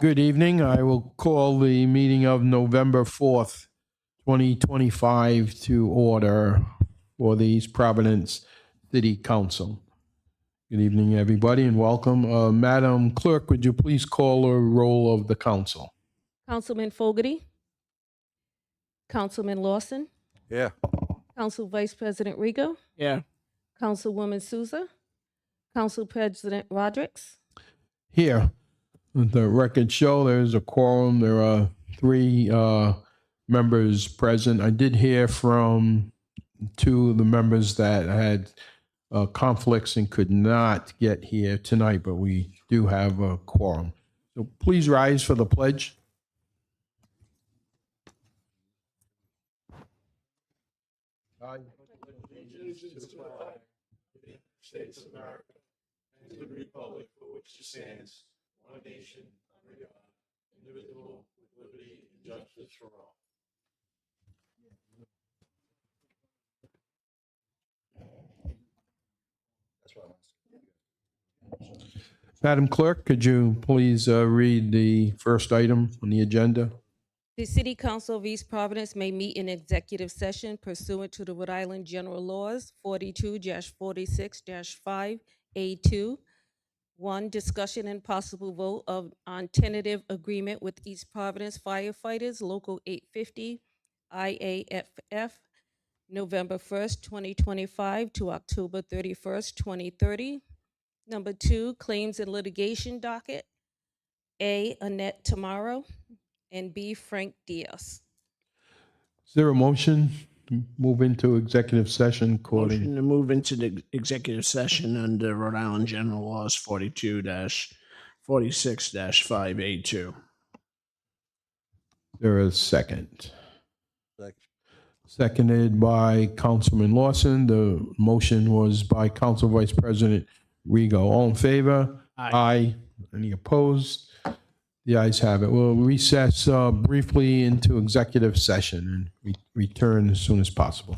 Good evening. I will call the meeting of November 4th, 2025 to order for the East Providence City Council. Good evening, everybody, and welcome. Madam Clerk, would you please call the roll of the council? Councilman Fogarty, Councilman Lawson, Yeah. Council Vice President Rigo, Yeah. Councilwoman Souza, Council President Rodrick. Here, the record show there's a quorum. There are three members present. I did hear from two of the members that had conflicts and could not get here tonight, but we do have a quorum. So please rise for the pledge. I States of America, and to the republic for which it stands, one nation, under God, indivisible, with liberty and justice for all. Madam Clerk, could you please read the first item on the agenda? The City Council of East Providence may meet in executive session pursuant to the Rhode Island General Laws 42-46-5A2. 1. Discussion and possible vote on tentative agreement with East Providence firefighters, Local 850, IAFF, November 1st, 2025 to October 31st, 2030. Number 2, claims and litigation docket. A, Annette Tamaro, and B, Frank Diaz. Is there a motion to move into executive session according? Motion to move into the executive session under Rhode Island General Laws 42-46-5A2. There is a second. Seconded by Councilman Lawson. The motion was by Council Vice President Rigo. All in favor? Aye. Any opposed? The ayes have it. We'll recess briefly into executive session and return as soon as possible.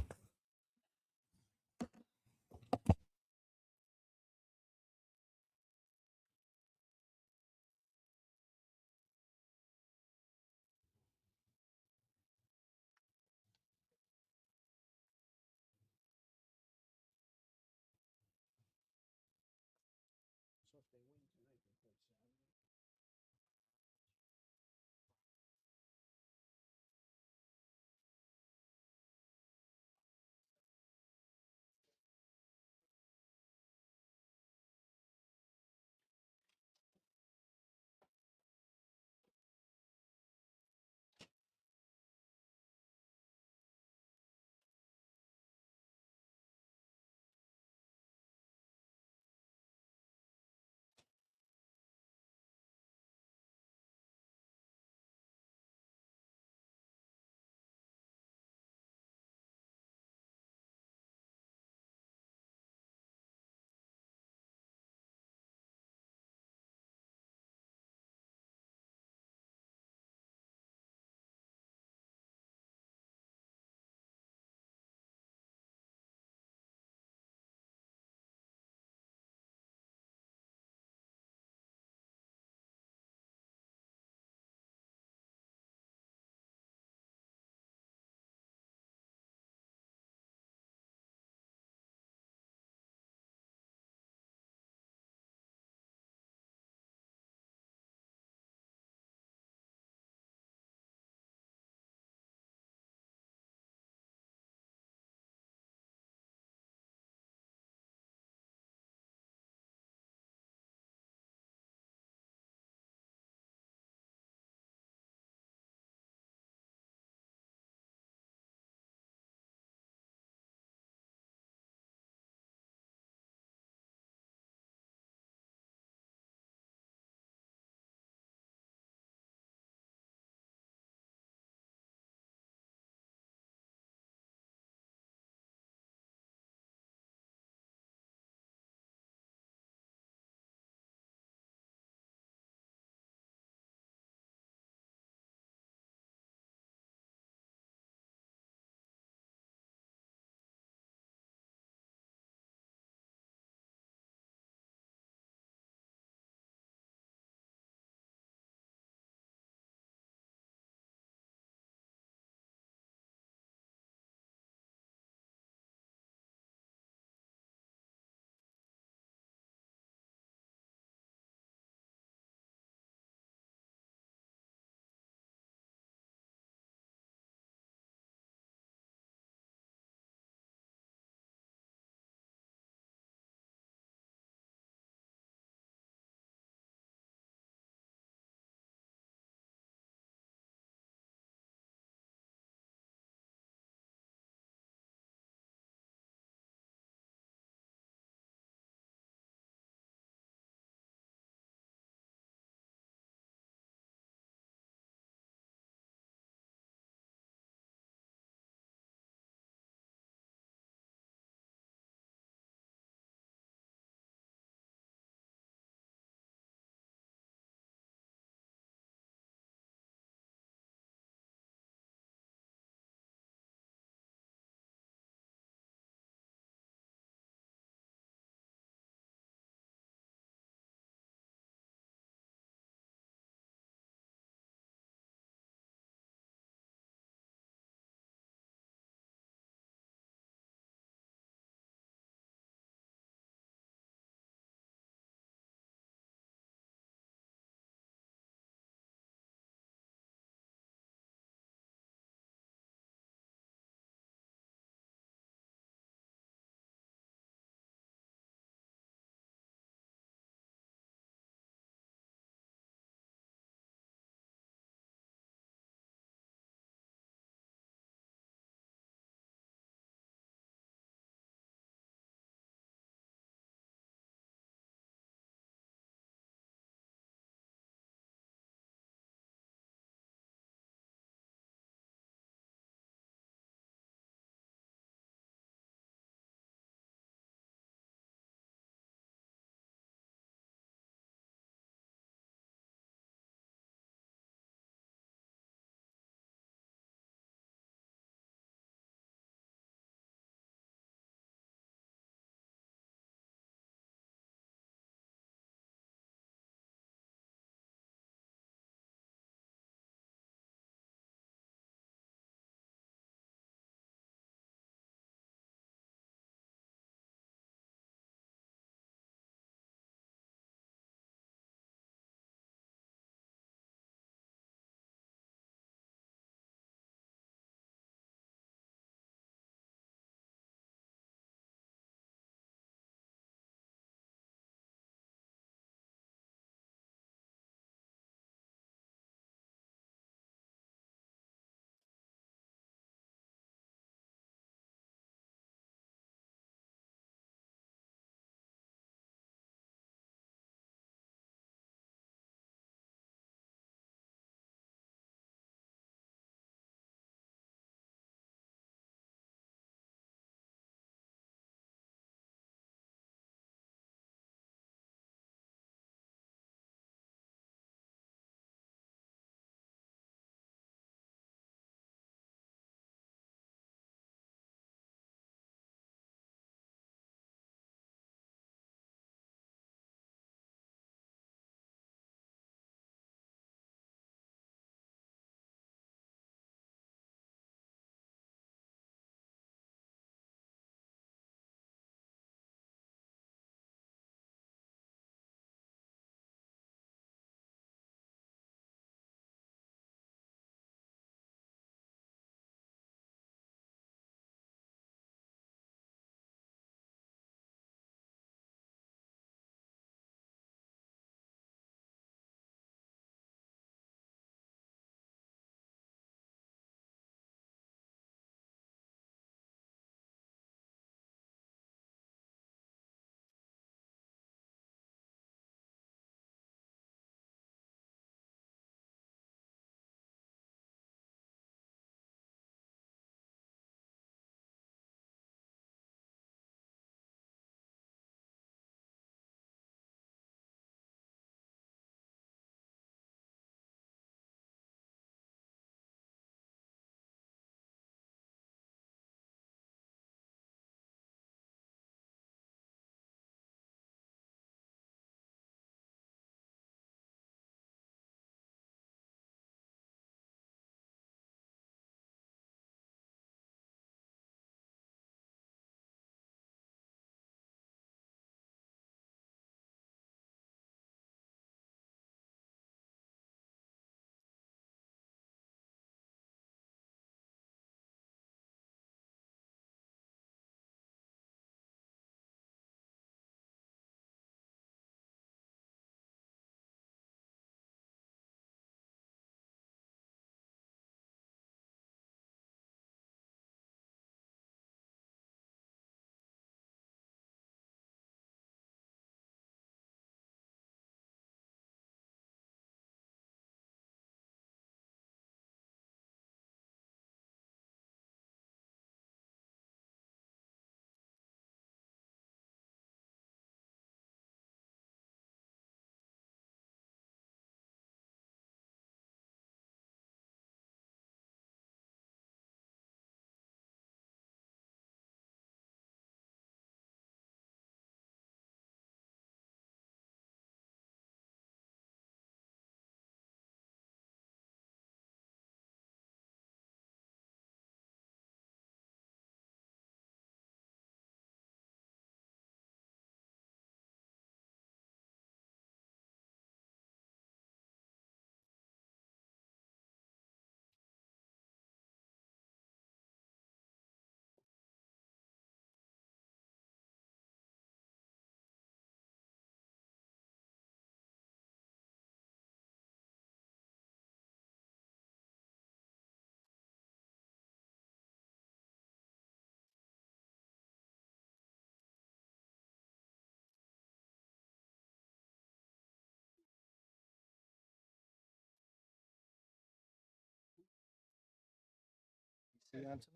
That's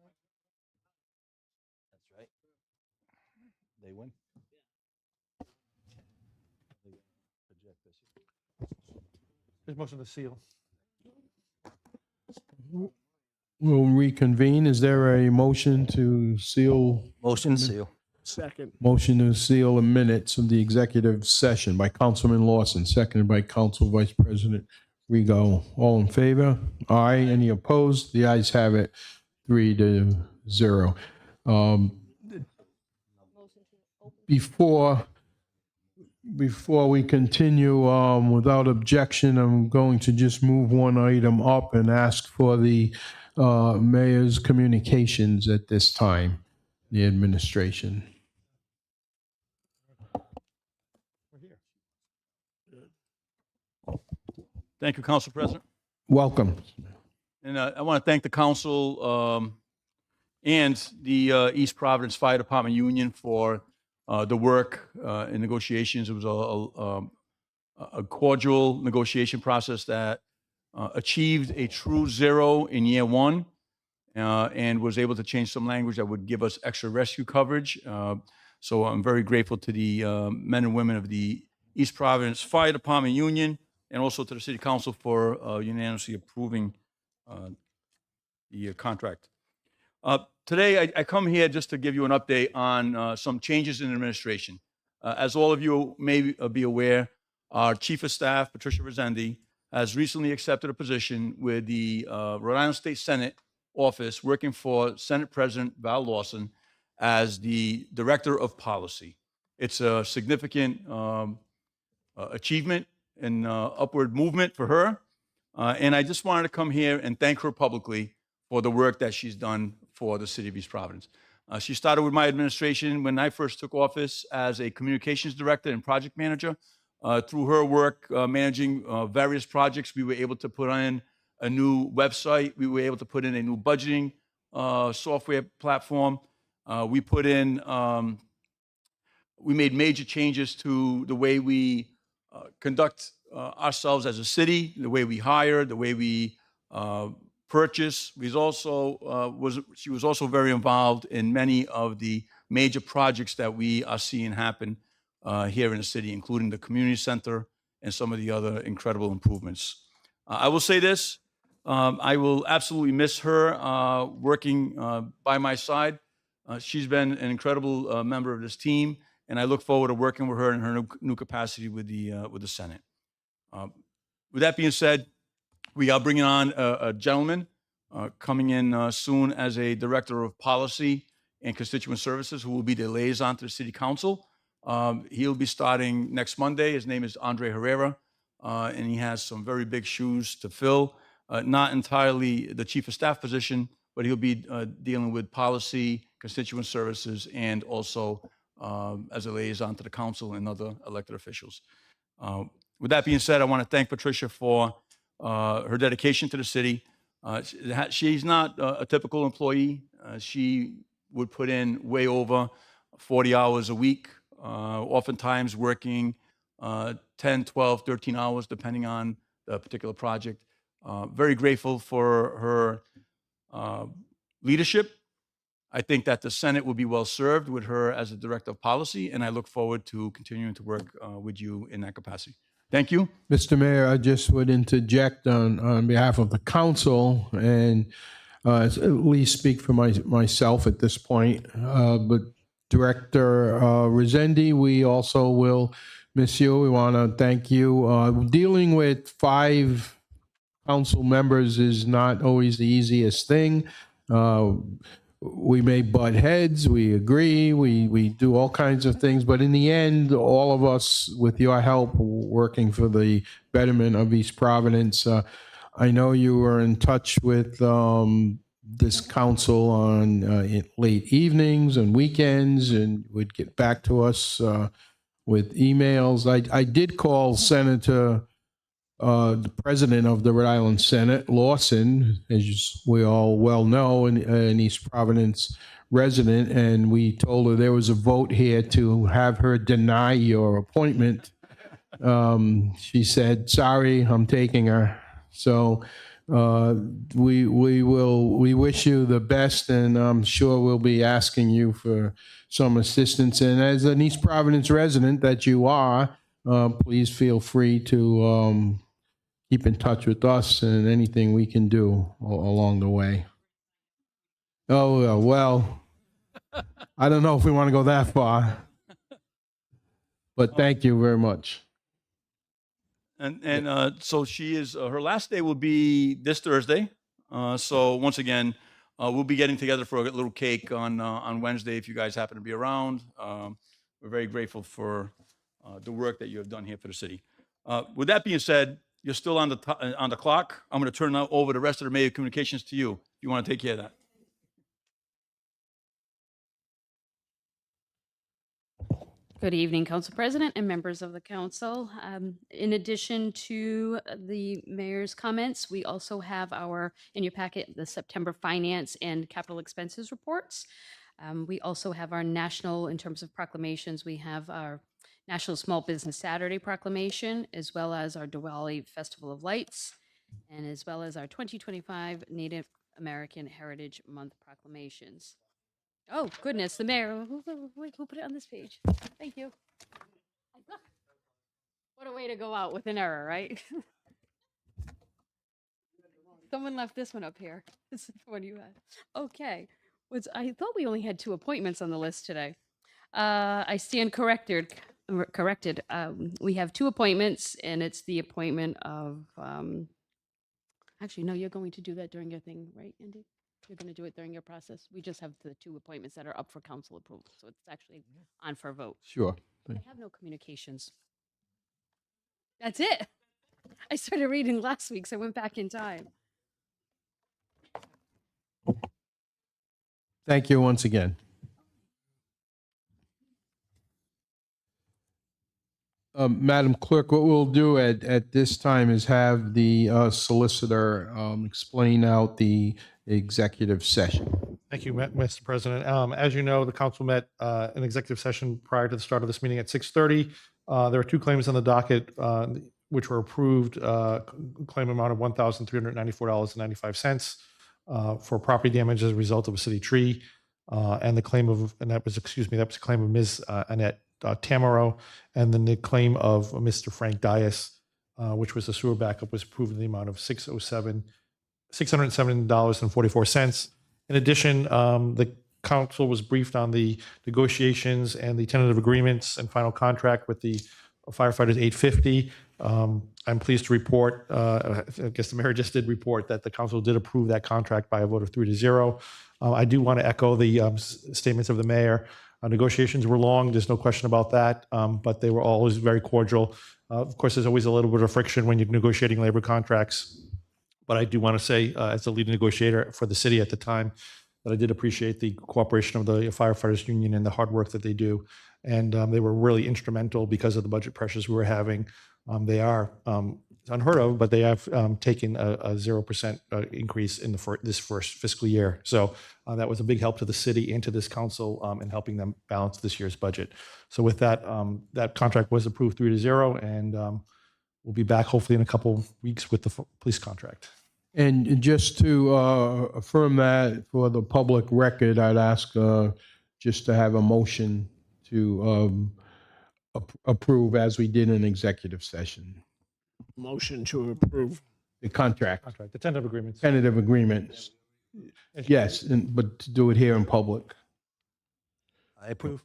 right. They win. Project this. There's motion to seal. We'll reconvene. Is there a motion to seal? Motion seal. Second. Motion to seal the minutes of the executive session by Councilman Lawson, seconded by Council Vice President Rigo. All in favor? Aye. Any opposed? The ayes have it, 3-0. Before we continue, without objection, I'm going to just move one item up and ask for the mayor's communications at this time, the administration. Thank you, Council President. Welcome. And I want to thank the council and the East Providence Fire Department Union for the work in negotiations. It was a cordial negotiation process that achieved a true zero in year one and was able to change some language that would give us extra rescue coverage. So I'm very grateful to the men and women of the East Providence Fire Department Union and also to the City Council for unanimously approving the contract. Today, I come here just to give you an update on some changes in administration. As all of you may be aware, our Chief of Staff, Patricia Rezendi, has recently accepted a position with the Rhode Island State Senate office working for Senate President Val Lawson as the Director of Policy. It's a significant achievement and upward movement for her. And I just wanted to come here and thank her publicly for the work that she's done for the city of East Providence. She started with my administration when I first took office as a communications director and project manager. Through her work managing various projects, we were able to put in a new website. We were able to put in a new budgeting software platform. We made major changes to the way we conduct ourselves as a city, the way we hire, the way we purchase. She was also very involved in many of the major projects that we are seeing happen here in the city, including the community center and some of the other incredible improvements. I will say this, I will absolutely miss her working by my side. She's been an incredible member of this team, and I look forward to working with her in her new capacity with the Senate. With that being said, we are bringing on a gentleman coming in soon as a Director of Policy and Constituent Services who will be the liaison to the City Council. He'll be starting next Monday. His name is Andre Herrera, and he has some very big shoes to fill. Not entirely the Chief of Staff position, but he'll be dealing with policy, constituent services, and also as a liaison to the council and other elected officials. With that being said, I want to thank Patricia for her dedication to the city. She's not a typical employee. She would put in way over 40 hours a week, oftentimes working 10, 12, 13 hours, depending on the particular project. Very grateful for her leadership. I think that the Senate will be well served with her as a Director of Policy, and I look forward to continuing to work with you in that capacity. Thank you. Mr. Mayor, I just would interject on behalf of the council and at least speak for myself at this point. But Director Rezendi, we also will miss you. We want to thank you. Dealing with 5 council members is not always the easiest thing. We may butt heads, we agree, we do all kinds of things, but in the end, all of us, with your help, working for the betterment of East Providence. I know you were in touch with this council on late evenings and weekends and would get back to us with emails. I did call Senator the president of the Rhode Island Senate, Lawson, as we all well know, an East Providence resident, and we told her there was a vote here to have her deny your appointment. She said, sorry, I'm taking her. So we wish you the best, and I'm sure we'll be asking you for some assistance. And as an East Providence resident that you are, please feel free to keep in touch with us and anything we can do along the way. Oh, well, I don't know if we want to go that far, but thank you very much. And so she is, her last day will be this Thursday. So once again, we'll be getting together for a little cake on Wednesday if you guys happen to be around. We're very grateful for the work that you have done here for the city. With that being said, you're still on the clock. I'm going to turn now over the rest of the Mayor Communications to you. If you want to take care of that. Good evening, Council President and members of the council. In addition to the mayor's comments, we also have in your packet, the September finance and capital expenses reports. We also have our national, in terms of proclamations, we have our National Small Business Saturday proclamation, as well as our Diwali Festival of Lights, and as well as our 2025 Native American Heritage Month proclamations. Oh, goodness, the mayor, who put it on this page? Thank you. What a way to go out with an error, right? Someone left this one up here. This is the one you had. Okay. I thought we only had 2 appointments on the list today. I stand corrected. We have 2 appointments, and it's the appointment of, actually, no, you're going to do that during your thing, right, Andy? You're going to do it during your process? We just have the 2 appointments that are up for council approval, so it's actually on for a vote. Sure. I have no communications. That's it. I started reading last week, so I went back in time. Thank you once again. Madam Clerk, what we'll do at this time is have the solicitor explain out the executive session. Thank you, Mr. President. As you know, the council met an executive session prior to the start of this meeting at 6:30. There are 2 claims on the docket which were approved. Claim amount of $1,394.95 for property damage as a result of a city tree, and the claim of, and that was a claim of Ms. Annette Tamaro, and then the claim of Mr. Frank Dias, which was a sewer backup, was approved in the amount of $607.44. In addition, the council was briefed on the negotiations and the tentative agreements and final contract with the firefighters 850. I'm pleased to report, I guess the mayor just did report that the council did approve that contract by a vote of 3-0. I do want to echo the statements of the mayor. Negotiations were long, there's no question about that, but they were always very cordial. Of course, there's always a little bit of friction when you're negotiating labor contracts, but I do want to say, as the lead negotiator for the city at the time, that I did appreciate the cooperation of the firefighters union and the hard work that they do. And they were really instrumental because of the budget pressures we were having. They are unheard of, but they have taken a 0% increase in this first fiscal year. So that was a big help to the city and to this council in helping them balance this year's budget. So with that, that contract was approved 3-0, and we'll be back hopefully in a couple weeks with the police contract. And just to affirm that for the public record, I'd ask just to have a motion to approve as we did in executive session. Motion to approve. The contract, The tentative agreements. tentative agreements. Yes, but to do it here in public. I approve.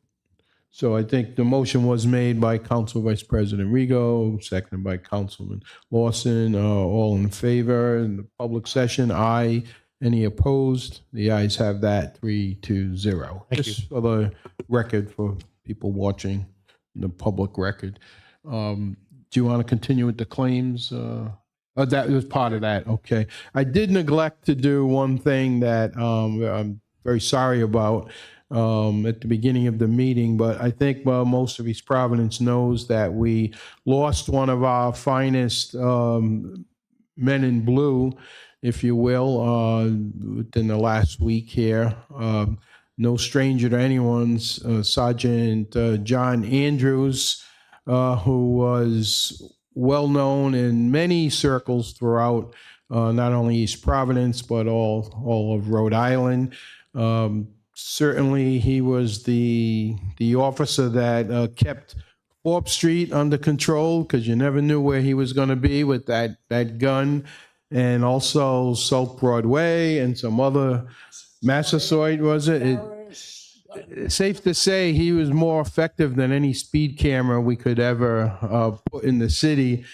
So I think the motion was made by Council Vice President Rigo, seconded by Councilman Lawson. All in favor in the public session? Aye. Any opposed? The ayes have that, 3-0. Thank Just for the record, for people watching the public record. Do you want to continue with the claims? That was part of that. Okay. I did neglect to do one thing that I'm very sorry about at the beginning of the meeting, but I think most of East Providence knows that we lost one of our finest men in blue, if you will, within the last week here. No stranger to anyone's, Sergeant John Andrews, who was well known in many circles throughout not only East Providence but all of Rhode Island. Certainly, he was the officer that kept Forbes Street under control, because you never knew where he was going to be with that gun, and also South Broadway and some other Massasoit, was it? It's safe to say he was more effective than any speed camera we could ever put in the city,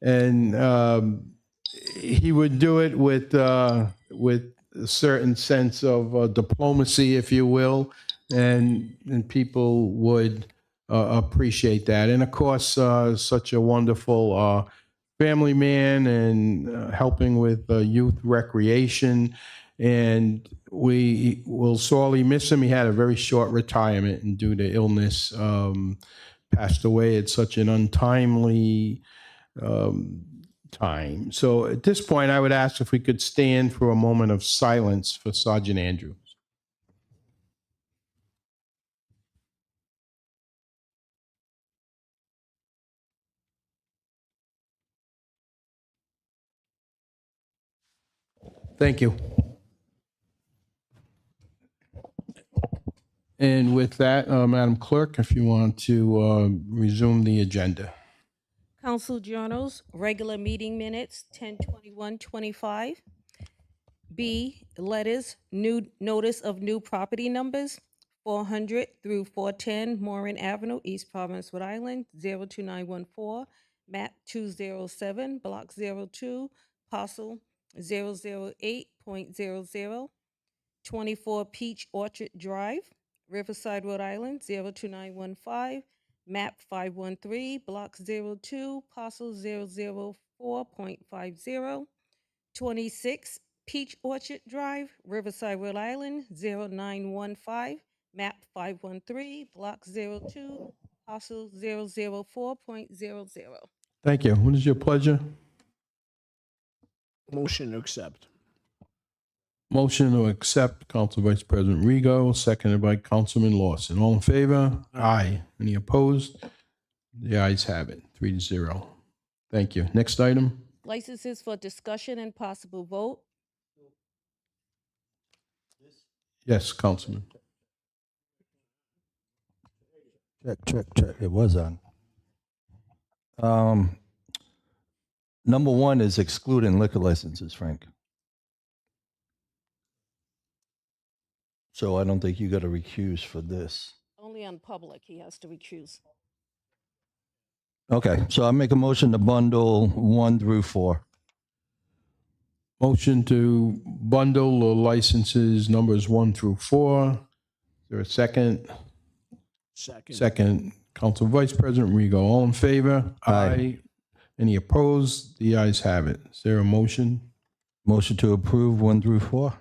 and he would do it with a certain sense of diplomacy, if you will, and people would appreciate that. And of course, such a wonderful family man, and helping with youth recreation. And we will sorely miss him. He had a very short retirement, and due to illness, passed away at such an untimely time. So at this point, I would ask if we could stand for a moment of silence for Sergeant Andrews. Thank you. And with that, Madam Clerk, if you want to resume the agenda. Council Journals, regular meeting minutes, 10/21/25. B, letters, new notice of new property numbers, 400 through 410 Morin Avenue, East Providence, Rhode Island, 02914, map 207, block 02, parcel 008.00, 24 Peach Orchard Drive, Riverside, Rhode Island, 02915, map 513, block 02, parcel 004.50, 26 Peach Orchard Drive, Riverside, Rhode Island, 0915, map 513, block 02, parcel 004.00. Thank you. What is your pleasure? Motion to accept. Motion to accept, Council Vice President Rego, seconded by Councilman Lawson. All in favor? Aye. Any opposed? The ayes have it, 3-0. Thank you. Next item? Licenses for discussion and possible vote. Yes, Councilman. Check. It was on. Number one is excluding liquor licenses, Frank. So I don't think you got to recuse for this. Only on public, he has to recuse. Okay, so I make a motion to bundle 1 through 4. Motion to bundle the licenses numbers 1 through 4. Is there a second? Second. Second, Council Vice President Rego. All in favor? Aye. Any opposed? The ayes have it. Is there a motion? Motion to approve 1 through 4.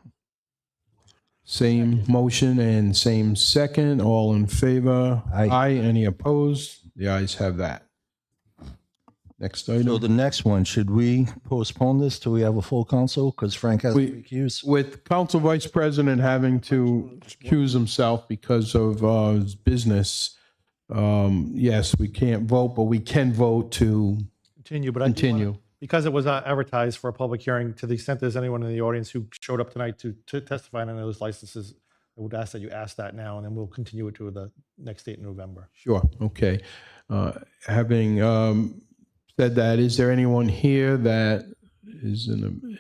Same motion and same second. All in favor? Aye. Any opposed? The ayes have that. Next item. So the next one, should we postpone this till we have a full council? Because Frank has to recuse. With Council Vice President having to accuse himself because of his business, yes, we can't vote, but we can vote to Continue, but I do continue. wanna- because it was advertised for a public hearing, to the extent there's anyone in the audience who showed up tonight to testify on any of those licenses, I would ask that you ask that now, and then we'll continue it to the next date in November. Sure, okay. Having said that, is there anyone here that is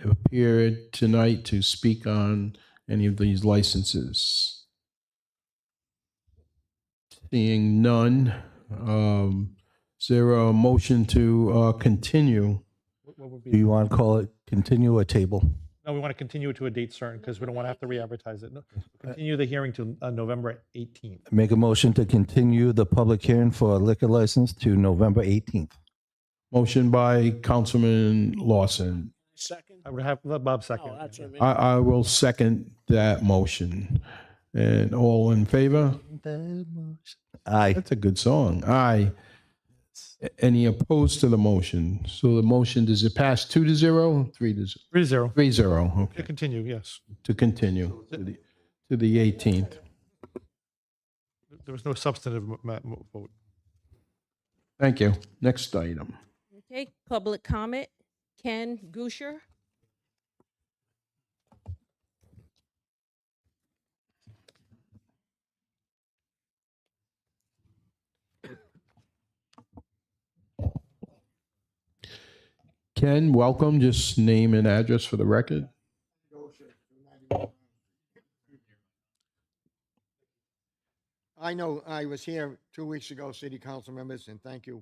appeared tonight to speak on any of these licenses? Seeing none, is there a motion to continue? What would Do be, you want to call it continue or table? no, we want to continue it to a date certain, because we don't want to have to re-advertise it. No, continue the hearing to November 18th. Make a motion to continue the public hearing for a liquor license to November 18th. Motion by Councilman Lawson. Second. I would have let Bob second. Oh, that's what I meant. I will second that motion. And all in favor? Aye. That's a good song. Aye. Any opposed to the motion? So the motion, does it pass 2-0? 3-0? 3-0. 3-0, To okay. continue, yes. To continue to the 18th. There was no substantive vote. Thank you. Next item. Okay, Public comment, Ken Gusher. Ken, welcome. Just name and address for the record. I know I was here 2 weeks ago, city council members, and thank you.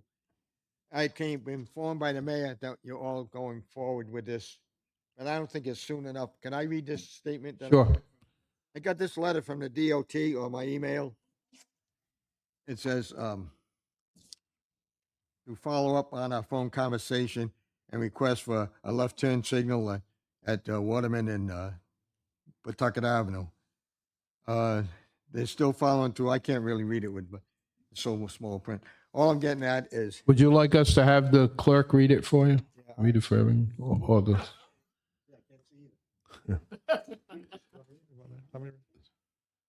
I came informed by the mayor that you're all going forward with this, but I don't think it's soon enough. Can I read this statement? Sure. I got this letter from the DOT or my email. It says, to follow up on our phone conversation and request for a left turn signal at Waterman and Pawtucket Avenue. They're still following through. I can't really read it with so small print. All I'm getting at is, Would you like us to have the clerk read it for you? Read it for everyone? Or the,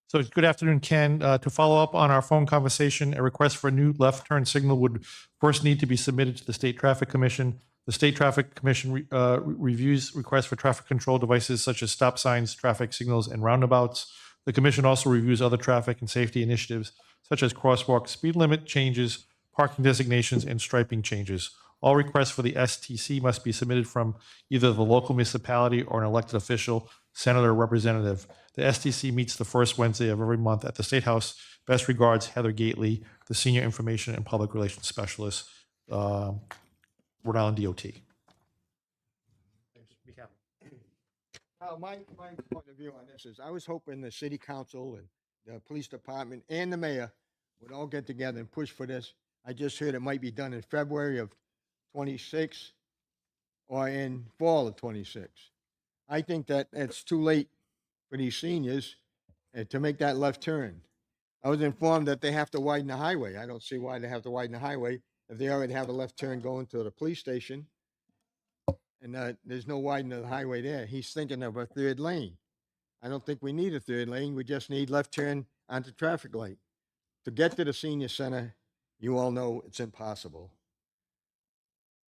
So good afternoon, Ken. To follow up on our phone conversation, a request for a new left turn signal would first need to be submitted to the State Traffic Commission. The State Traffic Commission reviews requests for traffic control devices such as stop signs, traffic signals, and roundabouts. The commission also reviews other traffic and safety initiatives such as crosswalk speed limit changes, parking designations, and striping changes. All requests for the STC must be submitted from either the local municipality or an elected official, senator, or representative. The STC meets the first Wednesday of every month at the State House. Best regards, Heather Gately, the Senior Information and Public Relations Specialist, Rhode Island DOT. my point of view on this is, I was hoping the city council and the police department and the mayor would all get together and push for this. I just heard it might be done in February of 26 or in fall of 26. I think that it's too late for these seniors to make that left turn. I was informed that they have to widen the highway. I don't see why they have to widen the highway if they already have a left turn going to the police station. And there's no widening of the highway there. He's thinking of a third lane. I don't think we need a third lane. We just need left turn onto traffic light. To get to the senior center, you all know it's impossible.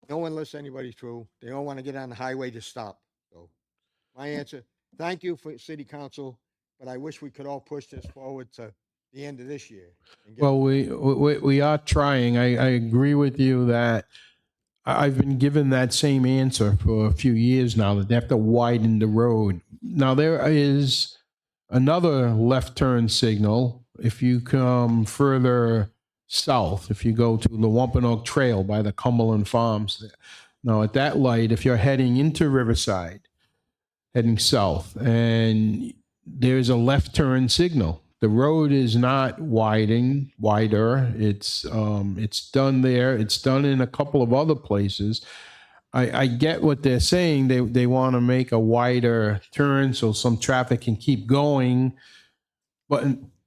No one lets anybody through. They all want to get on the highway to stop. So my answer, thank you for city council, but I wish we could all push this forward to the end of this year. And get well, we are trying. I agree with you that I've been given that same answer for a few years now, that they have to widen the road. Now, there is another left turn signal if you come further south, if you go to the Wampanoag Trail by the Cumberland Farms. Now, at that light, if you're heading into Riverside, heading south, and there's a left turn signal. The road is not wider. It's done there. It's done in a couple of other places. I get what they're saying. They want to make a wider turn so some traffic can keep going, but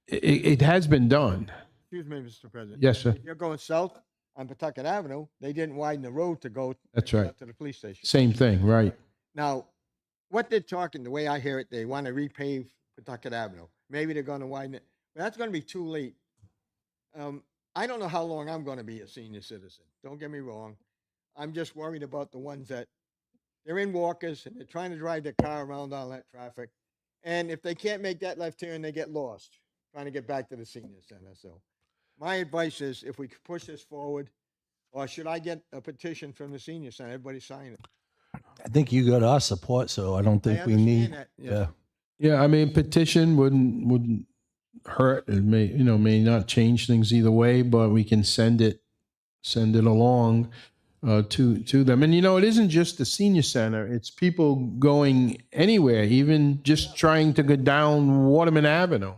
it has been done. Excuse me, Mr. President. Yes, sir. If you're going south on Pawtucket Avenue, they didn't widen the road to go That's right. up to the police station. Same thing, right? Now, what they're talking, the way I hear it, they want to repave Pawtucket Avenue. Maybe they're going to widen it, but that's going to be too late. I don't know how long I'm going to be a senior citizen. Don't get me wrong. I'm just worried about the ones that they're in walkers and they're trying to drive their car around all that traffic. And if they can't make that left turn, they get lost trying to get back to the senior center. So my advice is, if we could push this forward, or should I get a petition from the senior center? Everybody sign it. I think you got our support, so I don't think we need. understand that, Yeah. Yeah, I mean, petition wouldn't hurt. It may not change things either way, but we can send it along to them. And it isn't just the senior center; it's people going anywhere, even just trying to go down Waterman Avenue.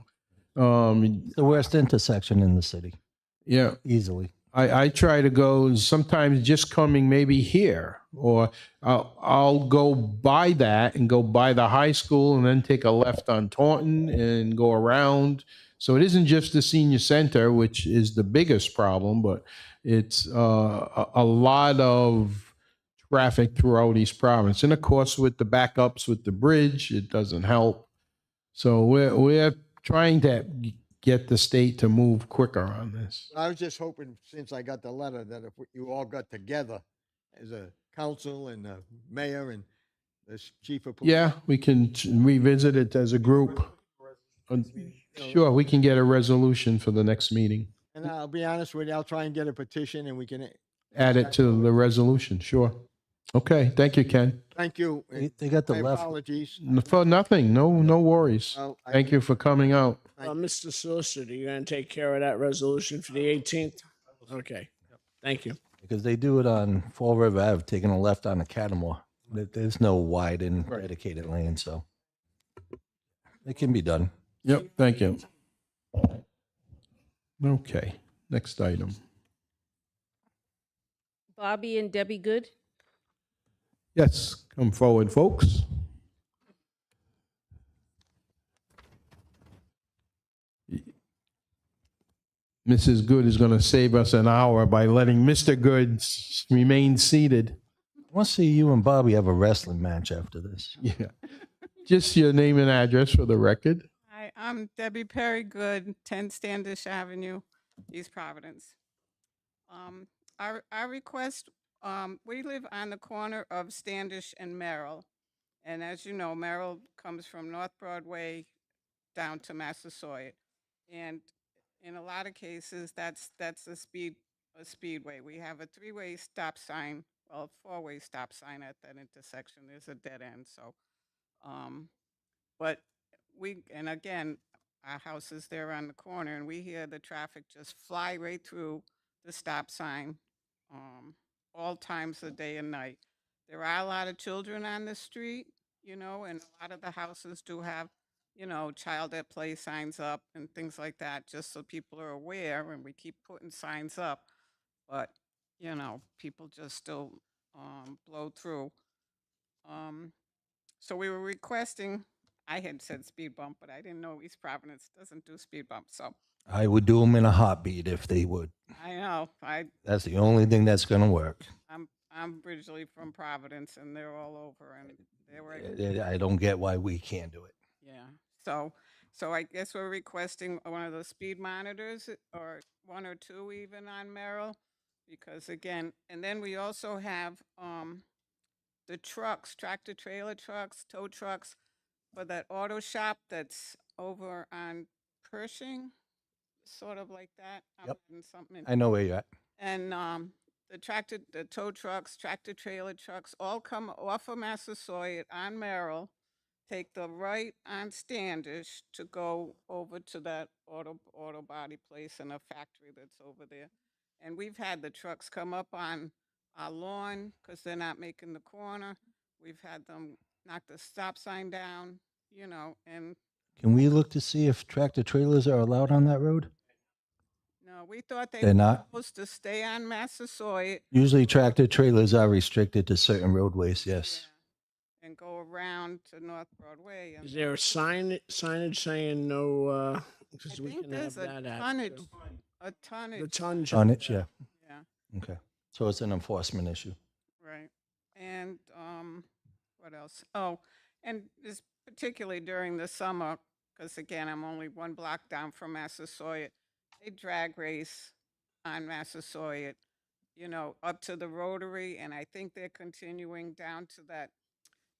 The worst intersection in the city, Yeah, easily. I try to go sometimes just coming maybe here, or I'll go by that and go by the high school and then take a left on Taunton and go around. So it isn't just the senior center, which is the biggest problem, but it's a lot of traffic throughout East Providence. And of course, with the backups with the bridge, it doesn't help. So we're trying to get the state to move quicker on this. I was just hoping, since I got the letter, that if you all got together as a council and the mayor and the chief of police. Yeah, we can revisit it as a group. Sure, we can get a resolution for the next meeting. And I'll be honest with you, I'll try and get a petition and we can, Add it to the resolution, sure. Okay, thank you, Ken. thank you. They got the My left. apologies. For nothing, no worries. Well, I- Thank you for coming out. Mr. Solicitor, you gonna take care of that resolution for the 18th? Okay, thank you. Because they do it on Fall River Ave, taking a left on Academore. There's no wide and dedicated lane, so it can be done. Yep, thank you. Okay, next item. Bobby and Debbie Good. Yes, come forward, folks. Mrs. Good is going to save us an hour by letting Mr. Good remain seated. I want to see you and Bobby have a wrestling match after this. Yeah. Just your name and address for the record. Hi, I'm Debbie Perry Good, 10 Standish Avenue, East Providence. Our request, we live on the corner of Standish and Merrill. And as you know, Merrill comes from North Broadway down to Massasoit. And in a lot of cases, that's a speedway. We have a 3-way stop sign, well, 4-way stop sign at that intersection. There's a dead end, so. But and again, our house is there on the corner, and we hear the traffic just fly right through the stop sign, all times of day and night. There are a lot of children on the street, and a lot of the houses do have, child at play signs up and things like that, just so people are aware, and we keep putting signs up, but, people just still blow through. So we were requesting, I had said speed bump, but I didn't know East Providence doesn't do speed bumps. So I would do them in a heartbeat if they would. I know That's the only thing that's going to work. I'm originally from Providence, and they're all over, and they were I don't get why we can't do it. yeah. So I guess we're requesting one of those speed monitors, or 1 or 2 even on Merrill, because again, and then we also have the trucks, tractor trailer trucks, tow trucks for that auto shop that's over on Pershing, sort of like that. Yep. Adding something in. I know where you're at. And the tow trucks, tractor trailer trucks, all come off of Massasoit on Merrill, take the right on Standish to go over to that auto body place and a factory that's over there. And we've had the trucks come up on our lawn because they're not making the corner. We've had them knock the stop sign down, and Can we look to see if tractor trailers are allowed on that road? no, we thought they They're were not. supposed to stay on Massasoit. Usually tractor trailers are restricted to certain roadways, yes. Yeah, and go around to North Broadway. And Is there a signage saying no, I because we think can have there's a that at. tonnage, The tonnage. tonnage. Yeah. Yeah, Okay. So it's an enforcement issue. right. And what else? Oh, and this particularly during the summer, because again, I'm only 1 block down from Massasoit. They drag race on Massasoit, up to the Rotary, and I think they're continuing down to that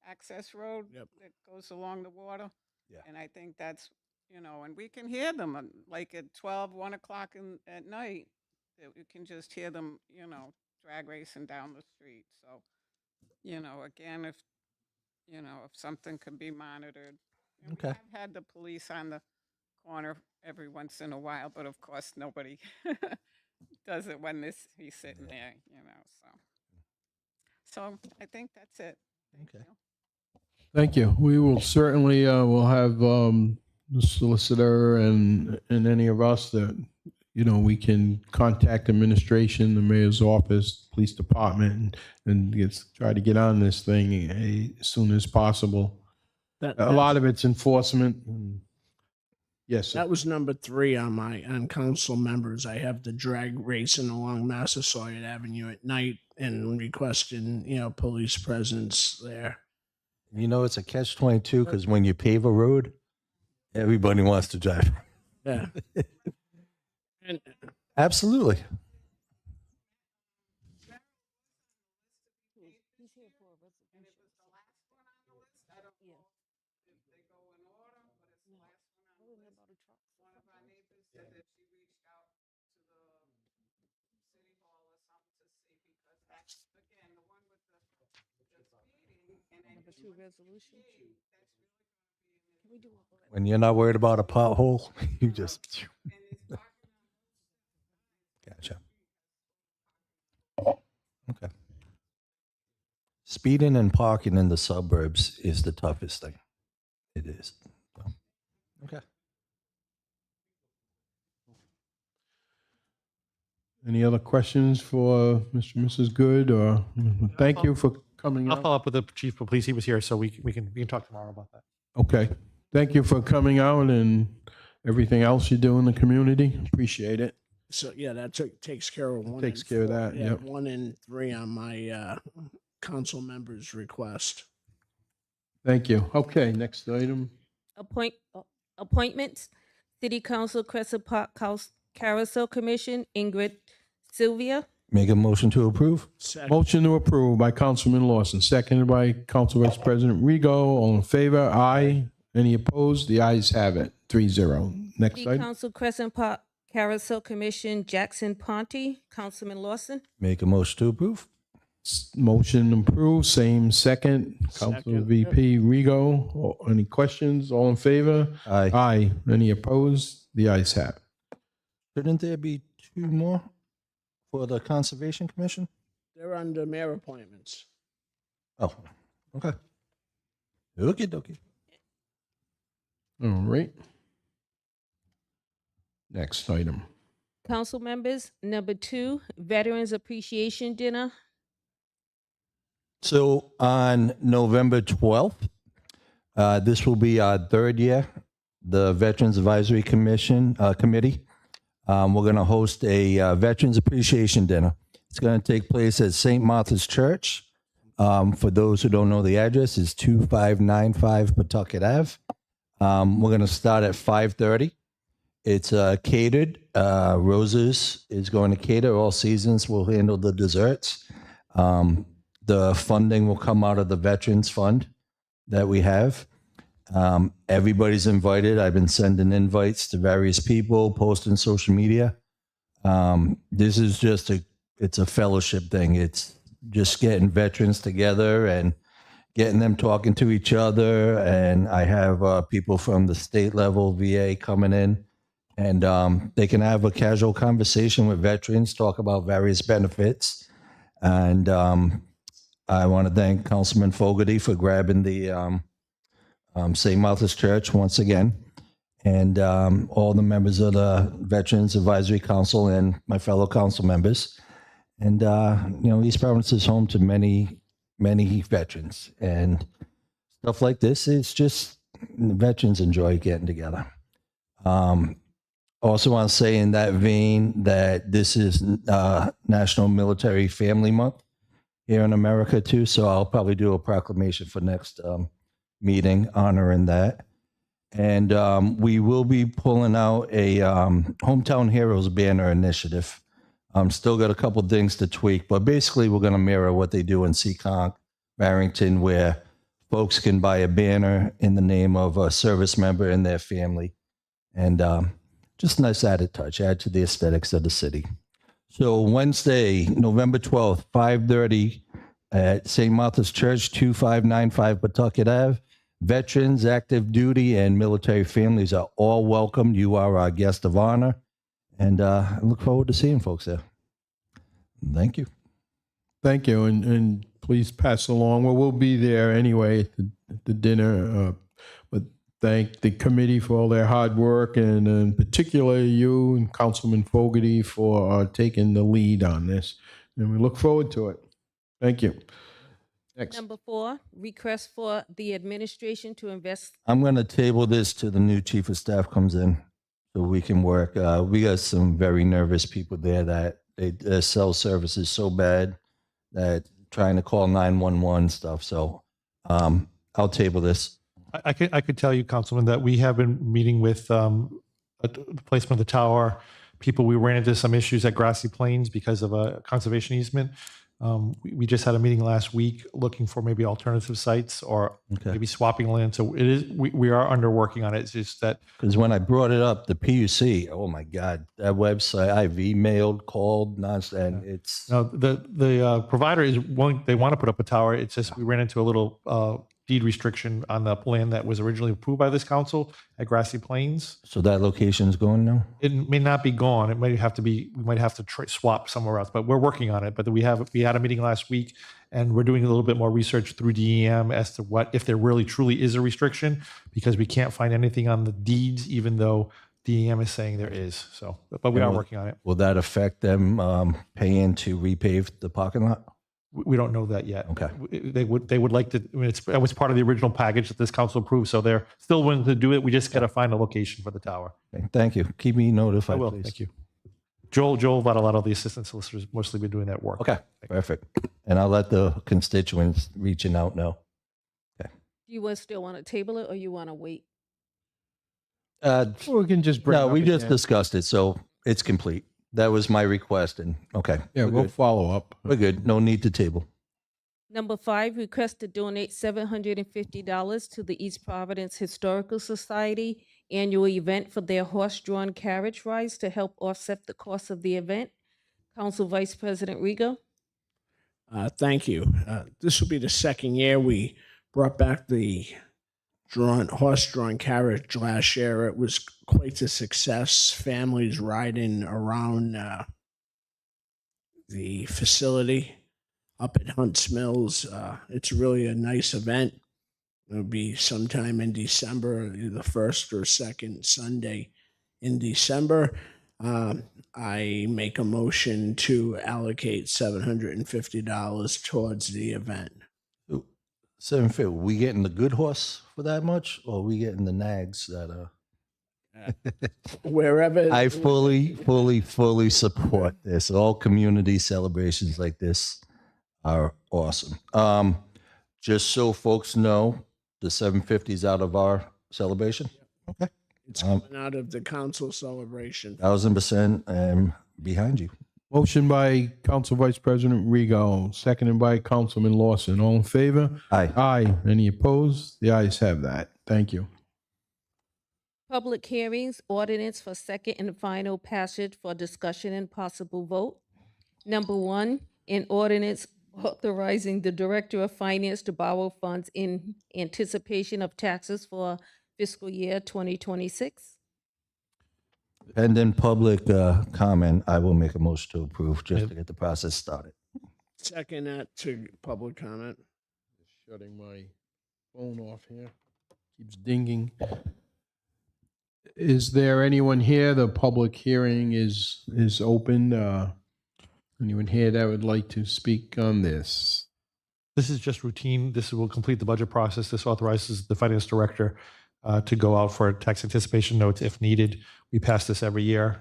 access road Yep. that goes along the water. Yeah. And I think that's, and we can hear them like at 12, 1 o'clock at night. That you can just hear them, drag racing down the street. So, again, if something could be monitored. And Okay. I've had the police on the corner every once in a while, but of course nobody does it when he's sitting there, So I think that's it. Thank Okay. you. Thank you. We will certainly will have the solicitor and any of us that we can contact administration, the mayor's office, police department, and try to get on this thing as soon as possible. A lot of it's enforcement. Yes, sir. That was number 3 on council members. I have the drag racing along Massasoit Avenue at night and requesting, police presence there. It's a catch-22 because when you pave a road, everybody wants to drive. Yeah. And Absolutely. He's here for a resolution. And if it's the last one on the list, I don't know if they go in order, but it's the last one on the list. One of our neighbors said that she reached out to the city hall or something to see, because that's, again, the one with the speeding, and then Number two resolution. that's really gonna be an Can we do all that? When you're not worried about a pothole, you just. issue. And there's parking on both sides. Gotcha. Okay. Speeding and parking in the suburbs is the toughest thing. It is. So, okay. Any other questions for Mr. and Mrs. Good? Or thank you for coming I'll out. follow up with the chief of police. He was here, so we can talk tomorrow about that. Okay. Thank you for coming out and everything else you do in the community. Appreciate it. So, yeah, that takes care of one. Takes and care of four. that, Yeah, yep. 1 and 3 on my council members' request. Thank you. Okay, next item. Appointments. City Council Crescent Park Carousel Commission, Ingrid Sylvia. Make a motion to approve? Second. Motion to approve by Councilman Lawson, seconded by Council Vice President Rego. All in favor? Aye. Any opposed? The ayes have it. 3-0. Next City item. Council Crescent Park Carousel Commission, Jackson Ponte. Councilman Lawson. Make a motion to approve? Motion approved, same second. Council Second. VP Rego. Any questions? All in favor? Aye. Aye. Any opposed? The ayes have it. Shouldn't there be 2 more for the Conservation Commission? They're under mayor appointments. Oh, okay. Okie dokie. All right. Next item. Council members, number 2, Veterans Appreciation Dinner. So on November 12th, this will be our 3rd year, the Veterans Advisory Committee. We're going to host a Veterans Appreciation Dinner. It's going to take place at St. Martha's Church. For those who don't know the address, it's 2595 Pawtucket Ave. We're going to start at 5:30. It's catered. Roses is going to cater. All Seasons will handle the desserts. The funding will come out of the Veterans Fund that we have. Everybody's invited. I've been sending invites to various people, posting social media. This is just it's a fellowship thing. It's just getting veterans together and getting them talking to each other. And I have people from the state level, VA, coming in, and they can have a casual conversation with veterans, talk about various benefits. And I want to thank Councilman Fogarty for grabbing the St. Martha's Church once again, and all the members of the Veterans Advisory Council and my fellow council members. And, East Providence is home to many, many veterans. And stuff like this is just, veterans enjoy getting together. Also want to say in that vein that this is National Military Family Month here in America too. So I'll probably do a proclamation for next meeting honoring that. And we will be pulling out a Hometown Heroes banner initiative. Still got a couple things to tweak, but basically we're going to mirror what they do in Seekonk, Barrington, where folks can buy a banner in the name of a service member and their family. And just a nice added touch, add to the aesthetics of the city. So Wednesday, November 12th, 5:30 at St. Martha's Church, 2595 Pawtucket Ave. Veterans, active duty, and military families are all welcome. You are our guest of honor. And I look forward to seeing folks there. Thank you. Thank you, and please pass along. Well, we'll be there anyway at the dinner, but thank the committee for all their hard work, and in particular you and Councilman Fogarty for taking the lead on this, and we look forward to it. Thank you. Next. Number 4, request for the administration to invest. I'm going to table this till the new chief of staff comes in so we can work. We got some very nervous people there that their cell service is so bad that trying to call 911 stuff. So I'll table this. I could tell you, Councilman, that we have been meeting with the placement of the tower people. We ran into some issues at Grassy Plains because of a conservation easement. We just had a meeting last week looking for maybe alternative sites or Okay. maybe swapping land. So it is, we are under working on it. It's just that Because when I brought it up, the PUC, oh my God, that website, I've emailed, called, nonsense. It's no, the provider is willing, they want to put up a tower. It's just we ran into a little deed restriction on the land that was originally approved by this council at Grassy Plains. so that location's going now. It may not be gone. It might have to be, we might have to swap somewhere else, but we're working on it. But we had a meeting last week and we're doing a little bit more research through DEM as to what, if there really truly is a restriction, because we can't find anything on the deeds, even though DEM is saying there is. So, but we are working on it. Will that affect them paying to repave the parking lot? We don't know that yet. Okay. They would like to, I mean, it was part of the original package that this council approved. So they're still willing to do it. We just got to find a location for the tower. Okay, thank you. Keep me I notified, will. please. Thank you. Joel Vadalatto, the assistant solicitor, mostly been doing that work. Okay, perfect. And I'll let the constituents reaching out know. Do you still want to table it or you want to wait? Or we can just bring it No, up we just again. discussed it, so it's complete. That was my request, and okay. Yeah, we're we'll good. follow up. We're good. No need to table. Number 5, request to donate $750 to the East Providence Historical Society annual event for their horse-drawn carriage rides to help offset the cost of the event. Council Vice President Rigo. Thank you. This will be the second year we brought back the horse-drawn carriage last year. It was quite a success. Families riding around the facility up at Hunts Mills. It's really a nice event. It'll be sometime in December, the first or second Sunday in December. I make a motion to allocate $750 towards the event. 750. We getting the good horse for that much, or we getting the nags that are? Wherever I fully support this. All community celebrations like this are awesome. Just so folks know, the 750 is out of our celebration. Okay. it's coming out of the council celebration. 1,000% and behind you. Motion by Council Vice President Rigo, seconded by Councilman Lawson. All in favor? Aye. Aye. Any opposed? The ayes have that. Thank you. Public hearings, ordinance for second and final passage for discussion and possible vote. Number 1, an ordinance authorizing the Director of Finance to borrow funds in anticipation of taxes for fiscal year 2026. Pending public comment, I will make a motion to approve just to get the process started. Second that to public comment. Just shutting my phone off here. Keeps dinging. Is there anyone here? The public hearing is open. Anyone here that would like to speak on this? This is just routine. This will complete the budget process. This authorizes the finance director to go out for tax anticipation notes if needed. We pass this every year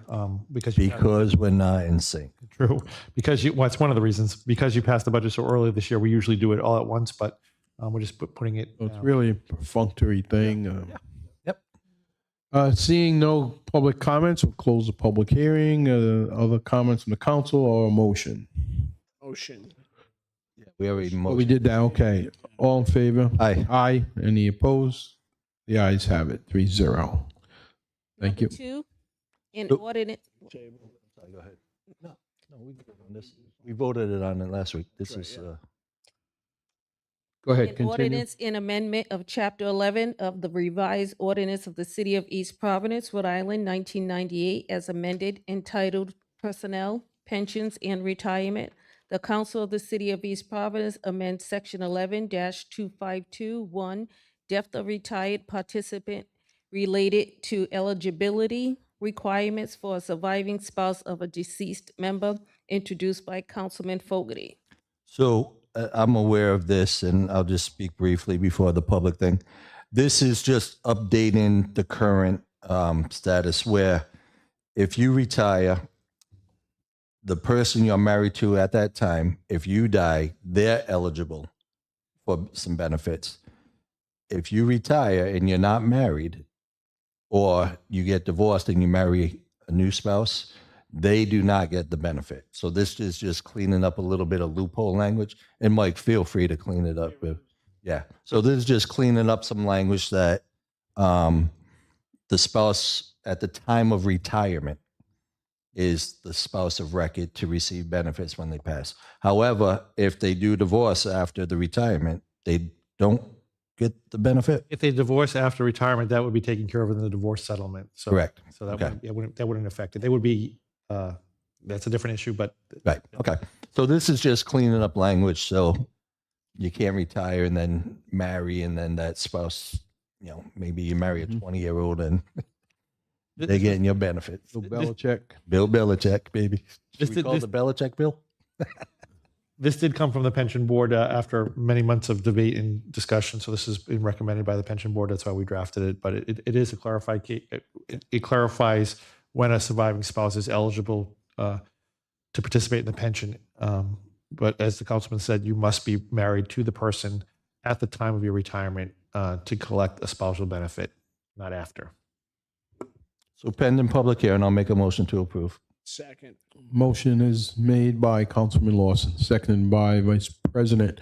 because Because we're not in sync. true. Because well, it's one of the reasons. Because you passed the budget so early this year, we usually do it all at once, but we're just putting it. So it's really a perfunctory thing. Yep. Seeing no public comments, we'll close the public hearing. Other comments from the council or a motion? Motion. We already Oh, we did that. Okay. All in favor? Aye. Aye. Any opposed? The ayes have it. 3-0. Thank you. Number 2, an Oh. ordinance. Sorry, go ahead. No, we voted on this. We voted it on it last week. This is Go ahead. An Continue. ordinance in amendment of Chapter 11 of the revised ordinance of the City of East Providence, Rhode Island, 1998, as amended, entitled Personnel, Pensions, and Retirement. The Council of the City of East Providence amends Section 11-2521, death of retired participant related to eligibility requirements for a surviving spouse of a deceased member, introduced by Councilman Fogarty. So I'm aware of this, and I'll just speak briefly before the public thing. This is just updating the current status where if you retire, the person you're married to at that time, if you die, they're eligible for some benefits. If you retire and you're not married, or you get divorced and you marry a new spouse, they do not get the benefit. So this is just cleaning up a little bit of loophole language. And Mike, feel free to clean it up. Yeah. So this is just cleaning up some language that the spouse at the time of retirement is the spouse of record to receive benefits when they pass. However, if they do divorce after the retirement, they don't get the benefit. If they divorce after retirement, that would be taken care of in the divorce settlement. So, Correct. So that, Okay. that wouldn't affect it. They would be, that's a different issue, but Right. Okay. So this is just cleaning up language. So you can't retire and then marry, and then that spouse, maybe you marry a 20-year-old and they're getting your benefits. Bill Belichick. Bill Belichick, baby. Should we call this- the Belichick bill? this did come from the pension board after many months of debate and discussion. So this has been recommended by the pension board. That's why we drafted it. But it is a clarified case. It clarifies when a surviving spouse is eligible to participate in the pension. But as the councilman said, you must be married to the person at the time of your retirement to collect a spousal benefit, not after. So pending public hearing, I'll make a motion to approve. Second. Motion is made by Councilman Lawson, seconded by Vice President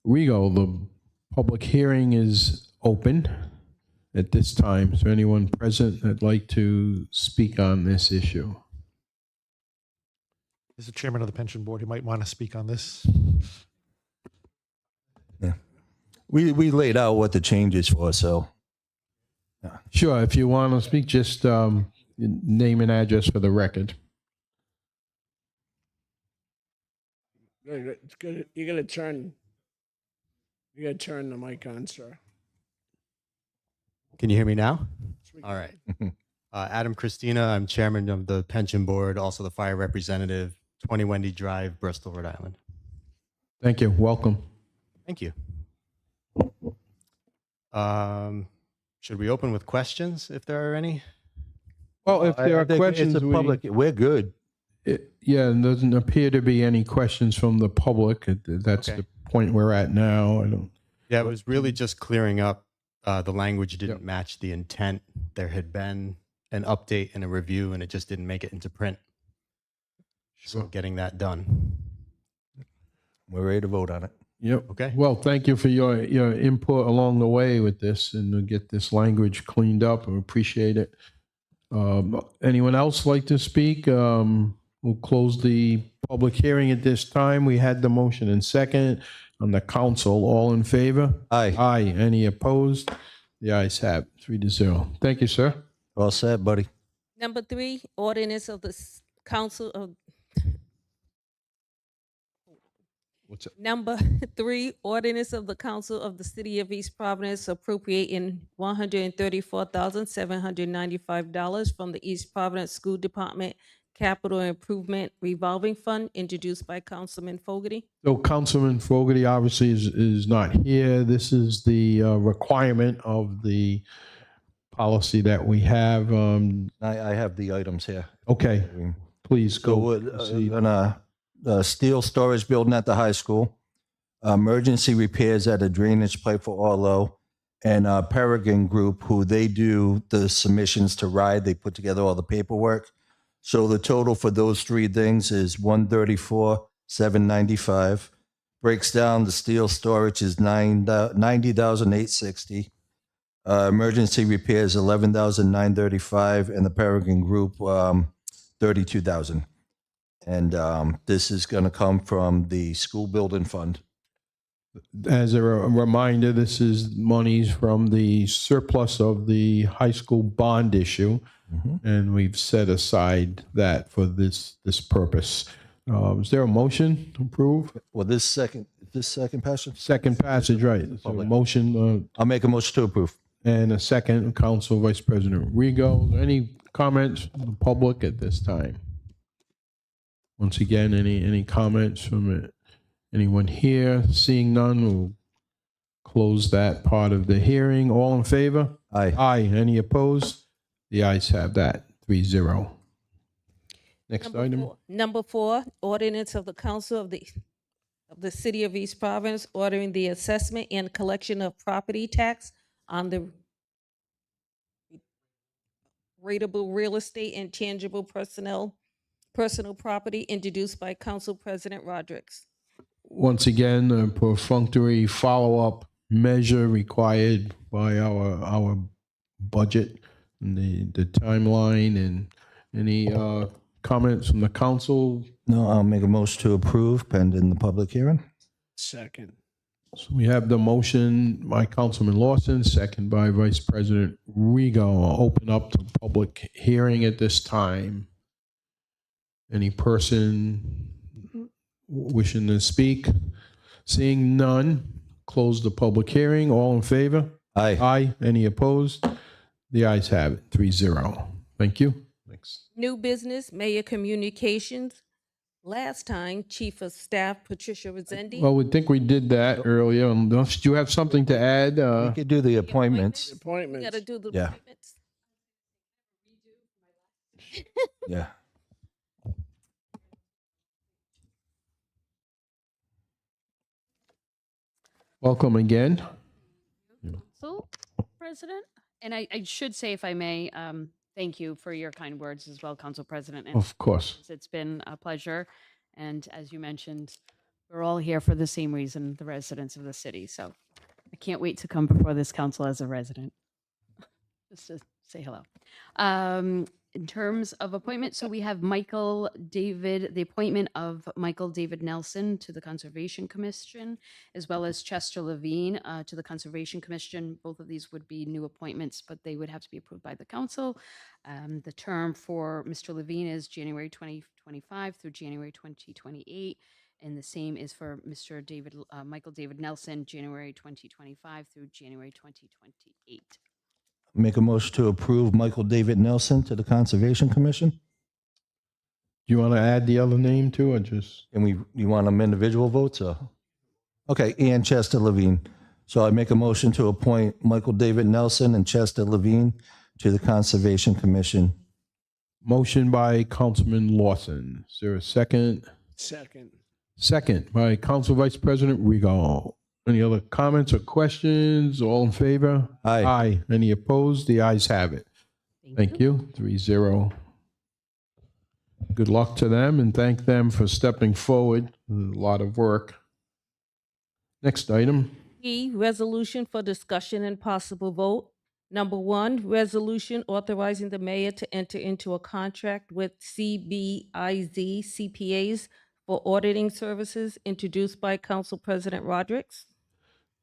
Rigo. The public hearing is open at this time. Is there anyone present that'd like to speak on this issue? As the chairman of the pension board, he might want to speak on this. Yeah. We laid out what the change is for, so. Sure, if you want to speak, just name and address for the record. It's good. You gotta turn the mic on, sir. Can you hear me now? All right. Adam Christina, I'm chairman of the pension board, also the fire representative, 20 Wendy Drive, Bristol, Rhode Island. Thank you. Welcome. Thank you. Should we open with questions if there are any? Well, if there I are think questions, it's a public, we're good. Yeah, and doesn't appear to be any questions from the public. That's Okay. the point we're at now. I don't. Yeah, it was really just clearing up the language didn't match the intent. There had been an update and a review, and it just didn't make it into print. So getting that done. We're ready to vote on it. Yep. Okay. Well, thank you for your input along the way with this and to get this language cleaned up. I appreciate it. Anyone else like to speak? We'll close the public hearing at this time. We had the motion and second on the council. All in favor? Aye. Aye. Any opposed? The ayes have 3-0. Thank you, sir. All set, buddy. Number 3, ordinance of the council of. What's up? Number 3, ordinance of the council of the city of East Providence appropriating $134,795 from the East Providence School Department Capital Improvement Revolving Fund, introduced by Councilman Fogarty. So Councilman Fogarty obviously is not here. This is the requirement of the policy that we have. I have the items here. Okay, please So go. we're proceed. gonna steel storage building at the high school, emergency repairs at a drainage pipe for Orlo, and Peregrine Group, who they do the submissions to RIDE. They put together all the paperwork. So the total for those three things is $134,795. Breaks down the steel storage is $90,860. Emergency repairs $11,935, and the Peregrine Group $32,000. And this is going to come from the school building fund. As a reminder, this is monies from the surplus of the high school bond issue, and we've set aside that for this purpose. Is there a motion to approve? Well, this second passage? Second passage, right. So a motion I'll make a motion to approve. and a second, Council Vice President Rigo. Any comments from the public at this time? Once again, any comments from anyone here? Seeing none, we'll close that part of the hearing. All in favor? Aye. Aye. Any opposed? The ayes have that. 3-0. Next item. Number 4, ordinance of the council of the city of East Providence ordering the assessment and collection of property tax on the rateable real estate and tangible personnel personal property, introduced by Council President Rodrick. Once again, a perfunctory follow-up measure required by our budget and the timeline. And any comments from the council? No, I'll make a motion to approve pending the public hearing. Second. So we have the motion by Councilman Lawson, second by Vice President Rego. I'll open up the public hearing at this time. Any person wishing to speak? Seeing none, close the public hearing. All in favor? Aye. Aye. Any opposed? The ayes have it, 3-0. Thank you. Next. New business, Mayor Communications. Last time, Chief of Staff Patricia Rezende. Well, we think we did that earlier. Do you have something to add? We could do the appointments. We Appointments. gotta do the Yeah. appointments. Yeah. Welcome again. Council President, and I should say, if I may, thank you for your kind words as well, Council President. And Of course. it's been a pleasure. And as you mentioned, we're all here for the same reason, the residents of the city. So I can't wait to come before this council as a resident. Just to say hello. In terms of appointment, so we have the appointment of Michael David Nelson to the Conservation Commission, as well as Chester Levine to the Conservation Commission. Both of these would be new appointments, but they would have to be approved by the council. The term for Mr. Levine is January 2025 through January 2028. And the same is for Mr. Michael David Nelson, January 2025 through January 2028. Make a motion to approve Michael David Nelson to the Conservation Commission. Do you want to add the other name too, or just? And you want them individual votes? Or? Okay, and Chester Levine. So I make a motion to appoint Michael David Nelson and Chester Levine to the Conservation Commission. Motion by Councilman Lawson. Is there a second? Second. Second by Council Vice President Regal. Any other comments or questions? All in favor? Aye. Aye. Any opposed? The ayes have it. Thank you. 3-0. Good luck to them and thank them for stepping forward. A lot of work. Next item. E, resolution for discussion and possible vote. Number 1, resolution authorizing the mayor to enter into a contract with CBIZ CPAs for auditing services, introduced by Council President Rodrick.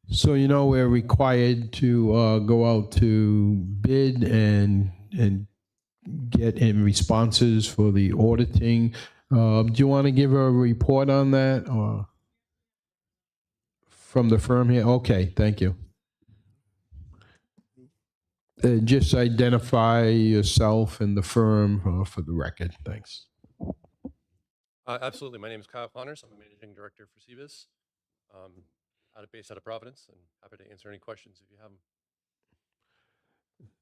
So, we're required to go out to bid and get in responses for the auditing. Do you want to give a report on that or from the firm here? Okay, thank you. Just identify yourself and the firm for the record. Thanks. Absolutely. My name is Kyle Connors. I'm a managing director for CBIZ, based out of Providence, and happy to answer any questions if you have them.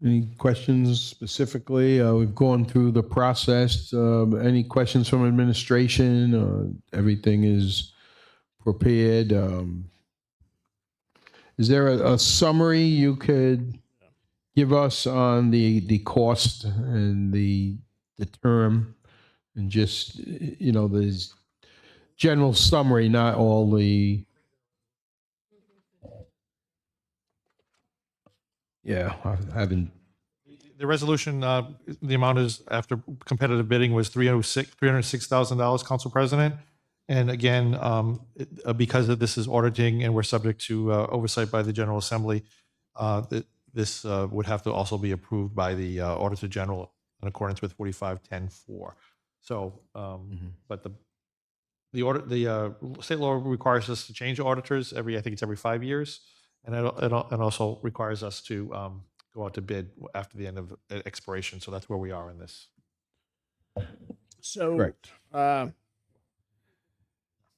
Any questions specifically? We've gone through the process. Any questions from administration? Everything is prepared. Is there a summary you could give us on the cost and the term, and just the general summary, not all the. Yeah, I haven't. The resolution, the amount is, after competitive bidding, was $306,000, Council President. And again, because of this is auditing and we're subject to oversight by the General Assembly, this would have to also be approved by the Auditor General in accordance with 45-10-4. So, but the state law requires us to change auditors I think it's every 5 years. And it also requires us to go out to bid after the end of expiration. So that's where we are in this. So, Correct.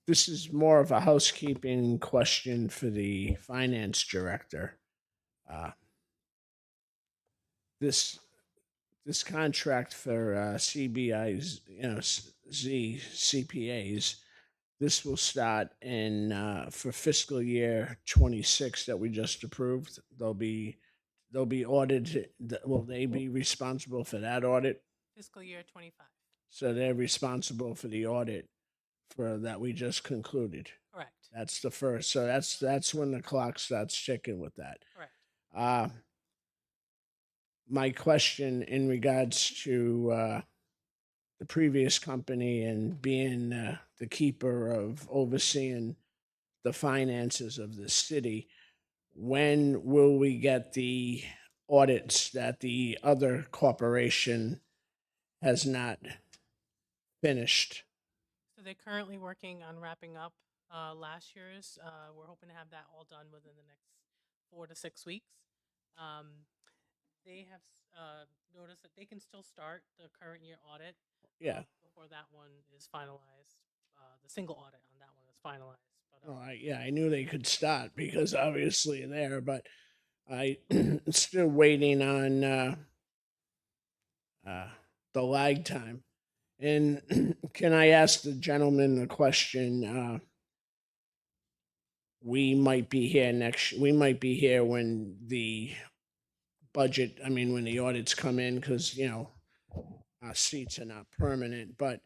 This is more of a housekeeping question for the finance director. This contract for CBI's, CPAs, this will start in for fiscal year 26 that we just approved. They'll be audited. Will they be responsible for that audit? Fiscal year 25. So they're responsible for the audit for that we just concluded. Correct. That's the first. So that's when the clock starts ticking with that. Correct. My question in regards to the previous company and being the keeper of overseeing the finances of the city, when will we get the audits that the other corporation has not finished? So they're currently working on wrapping up last year's. We're hoping to have that all done within the next 4 to 6 weeks. They have noticed that they can still start the current year audit Yeah. before that one is finalized. The single audit on that one is finalized. But, I knew they could start because obviously there, but I still waiting on the lag time. And can I ask the gentleman a question? We might be here we might be here when the budget, I mean, when the audits come in, because, our seats are not permanent, but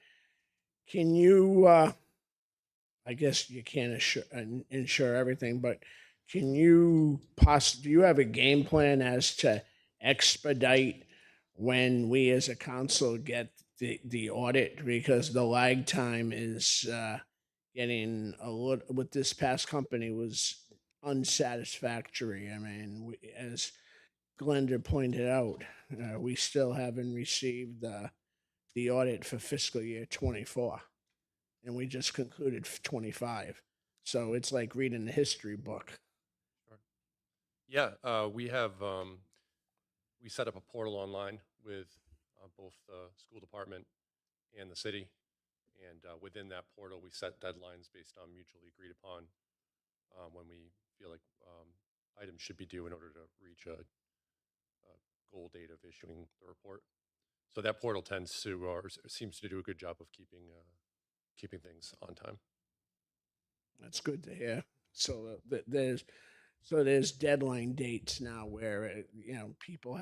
can you, I guess you can't ensure everything, but can you do you have a game plan as to expedite when we as a council get the audit? Because the lag time is getting a little, with this past company was unsatisfactory. I mean, as Glenda pointed out, we still haven't received the audit for fiscal year 24, and we just concluded 25. So it's like reading the history book. Sure. Yeah, we set up a portal online with both the school department and the city. And within that portal, we set deadlines based on mutually agreed upon when we feel like items should be due in order to reach a goal date of issuing the report. So that portal tends to, or seems to do a good job of keeping things on time. That's good to hear. So there's deadline dates now where people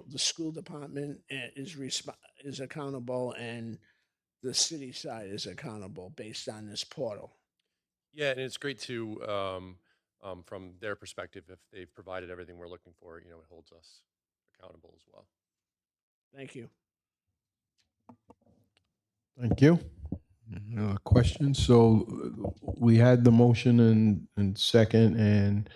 the school department is accountable and the city side is accountable based on this portal. Yeah, and it's great to, from their perspective, if they've provided everything we're looking for, it holds us accountable as well. Thank you. Thank you. Questions? So we had the motion and second, and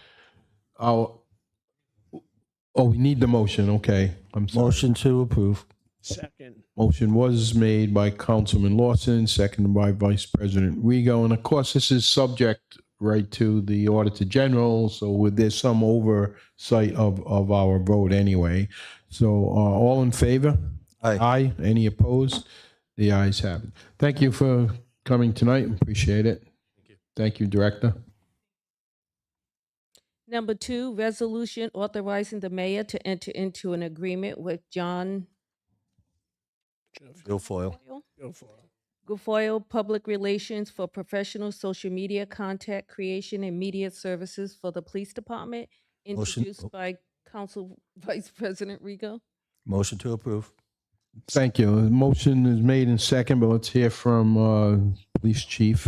we need the motion. Okay, I'm sorry. Motion to approve. Second. Motion was made by Councilman Lawson, seconded by Vice President Rego. And of course, this is subject right to the Auditor General. So there's some oversight of our vote anyway. So all in favor? Aye. Aye. Any opposed? The ayes have it. Thank you for coming tonight. Appreciate it. Thank you. Thank you, Director. Number 2, resolution authorizing the mayor to enter into an agreement with John Guilfoyle. Go for it. Guilfoyle Public Relations for professional social media content creation and media services for the police department, Motion- introduced by Council Vice President Rego. Motion to approve. Thank you. The motion is made in second, but let's hear from Police Chief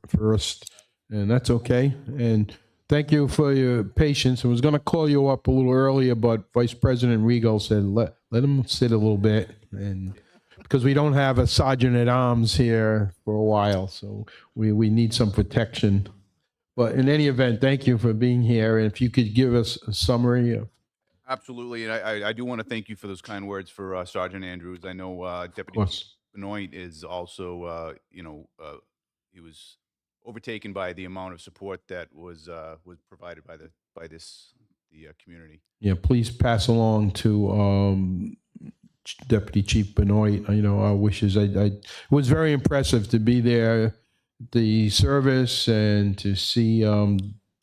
first, and that's okay. And thank you for your patience. I was going to call you up a little earlier, but Vice President Rego said let him sit a little bit, and because we don't have a sergeant at arms here for a while, so we need some protection. But in any event, thank you for being here. And if you could give us a summary of. Absolutely, and I do want to thank you for those kind words for Sergeant Andrews. I know Deputy course. Benoit is also, he was overtaken by the amount of support that was provided by the community. Yeah, please pass along to Deputy Chief Benoit, our wishes. It was very impressive to be there, the service, and to see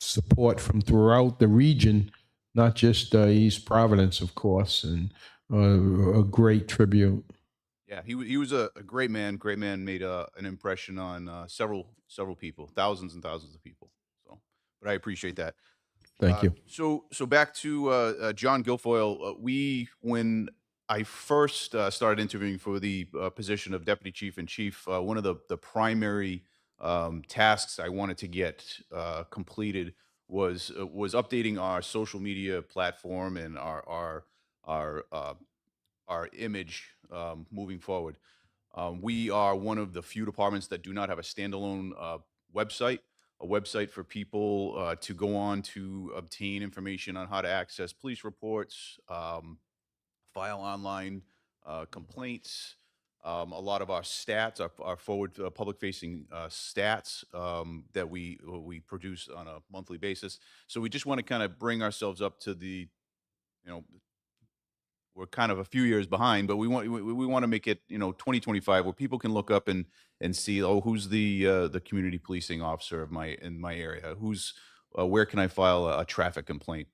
support from throughout the region, not just East Providence, of course, and a great tribute. Yeah, he was a great man, made an impression on several people, thousands and thousands of people. So, but I appreciate that. Thank you. So back to John Guilfoyle. I first started interviewing for the position of deputy chief and chief, one of the primary tasks I wanted to get completed was updating our social media platform and our image moving forward. We are one of the few departments that do not have a standalone website, a website for people to go on to obtain information on how to access police reports, file online complaints. A lot of our stats, our forward public-facing stats that we produce on a monthly basis. So we just want to kind of bring ourselves up to the, you know, we're kind of a few years behind, but we want to make it, 2025, where people can look up and see, oh, who's the community policing officer of in my area, who's where can I file a traffic complaint.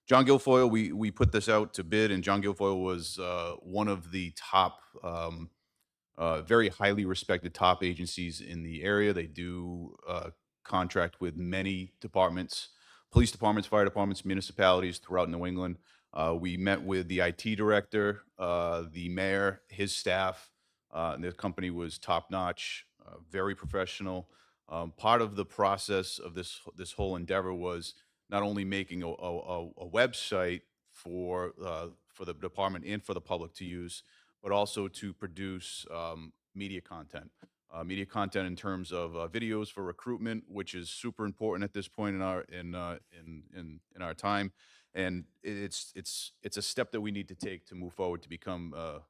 John Guilfoyle, we put this out to bid, and John Guilfoyle was one of the top, very highly respected top agencies in the area. They do contract with many departments, police departments, fire departments, municipalities throughout New England. We met with the IT director, the mayor, his staff. And the company was top notch, very professional. Part of the process of this whole endeavor was not only making a website for the department and for the public to use, but also to produce media content. Media content in terms of videos for recruitment, which is super important at this point in our time, and it's a step that we need to take to move forward to become a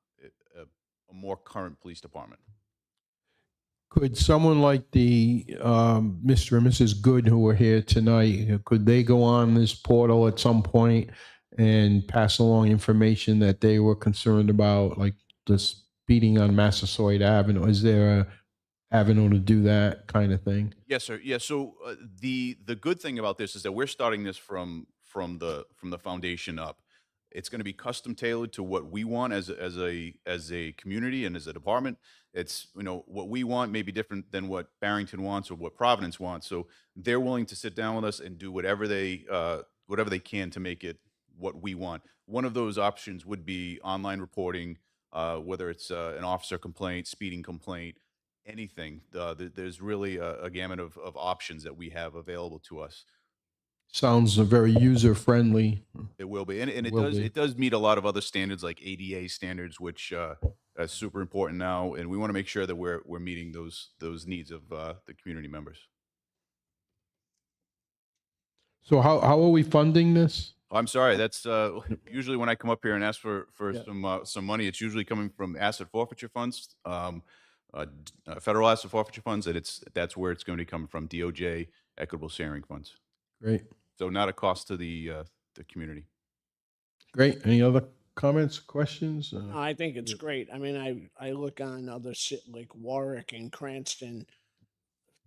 more current police department. Could someone like the Mr. and Mrs. Good who are here tonight, could they go on this portal at some point and pass along information that they were concerned about, like the speeding on Massasoit Avenue? Is there a avenue to do that kind of thing? Yes, sir. Yeah. So the good thing about this is that we're starting this from the foundation up. It's going to be custom tailored to what we want as a community and as a department. It's, what we want may be different than what Barrington wants or what Providence wants. So they're willing to sit down with us and do whatever they can to make it what we want. One of those options would be online reporting, whether it's an officer complaint, speeding complaint, anything. There's really a gamut of options that we have available to us. Sounds very user friendly. It will be, and Will be. it does meet a lot of other standards like ADA standards, which are super important now, and we want to make sure that we're meeting those needs of the community members. So how are we funding this? I'm sorry, that's usually when I come up here and ask for some money, it's usually coming from asset forfeiture funds, federal asset forfeiture funds, and that's where it's going to be coming from, DOJ equitable sharing funds. Great. So not a cost to the community. Great. Any other comments, questions? No, I think it's great. I mean, I look on other like Warwick and Cranston,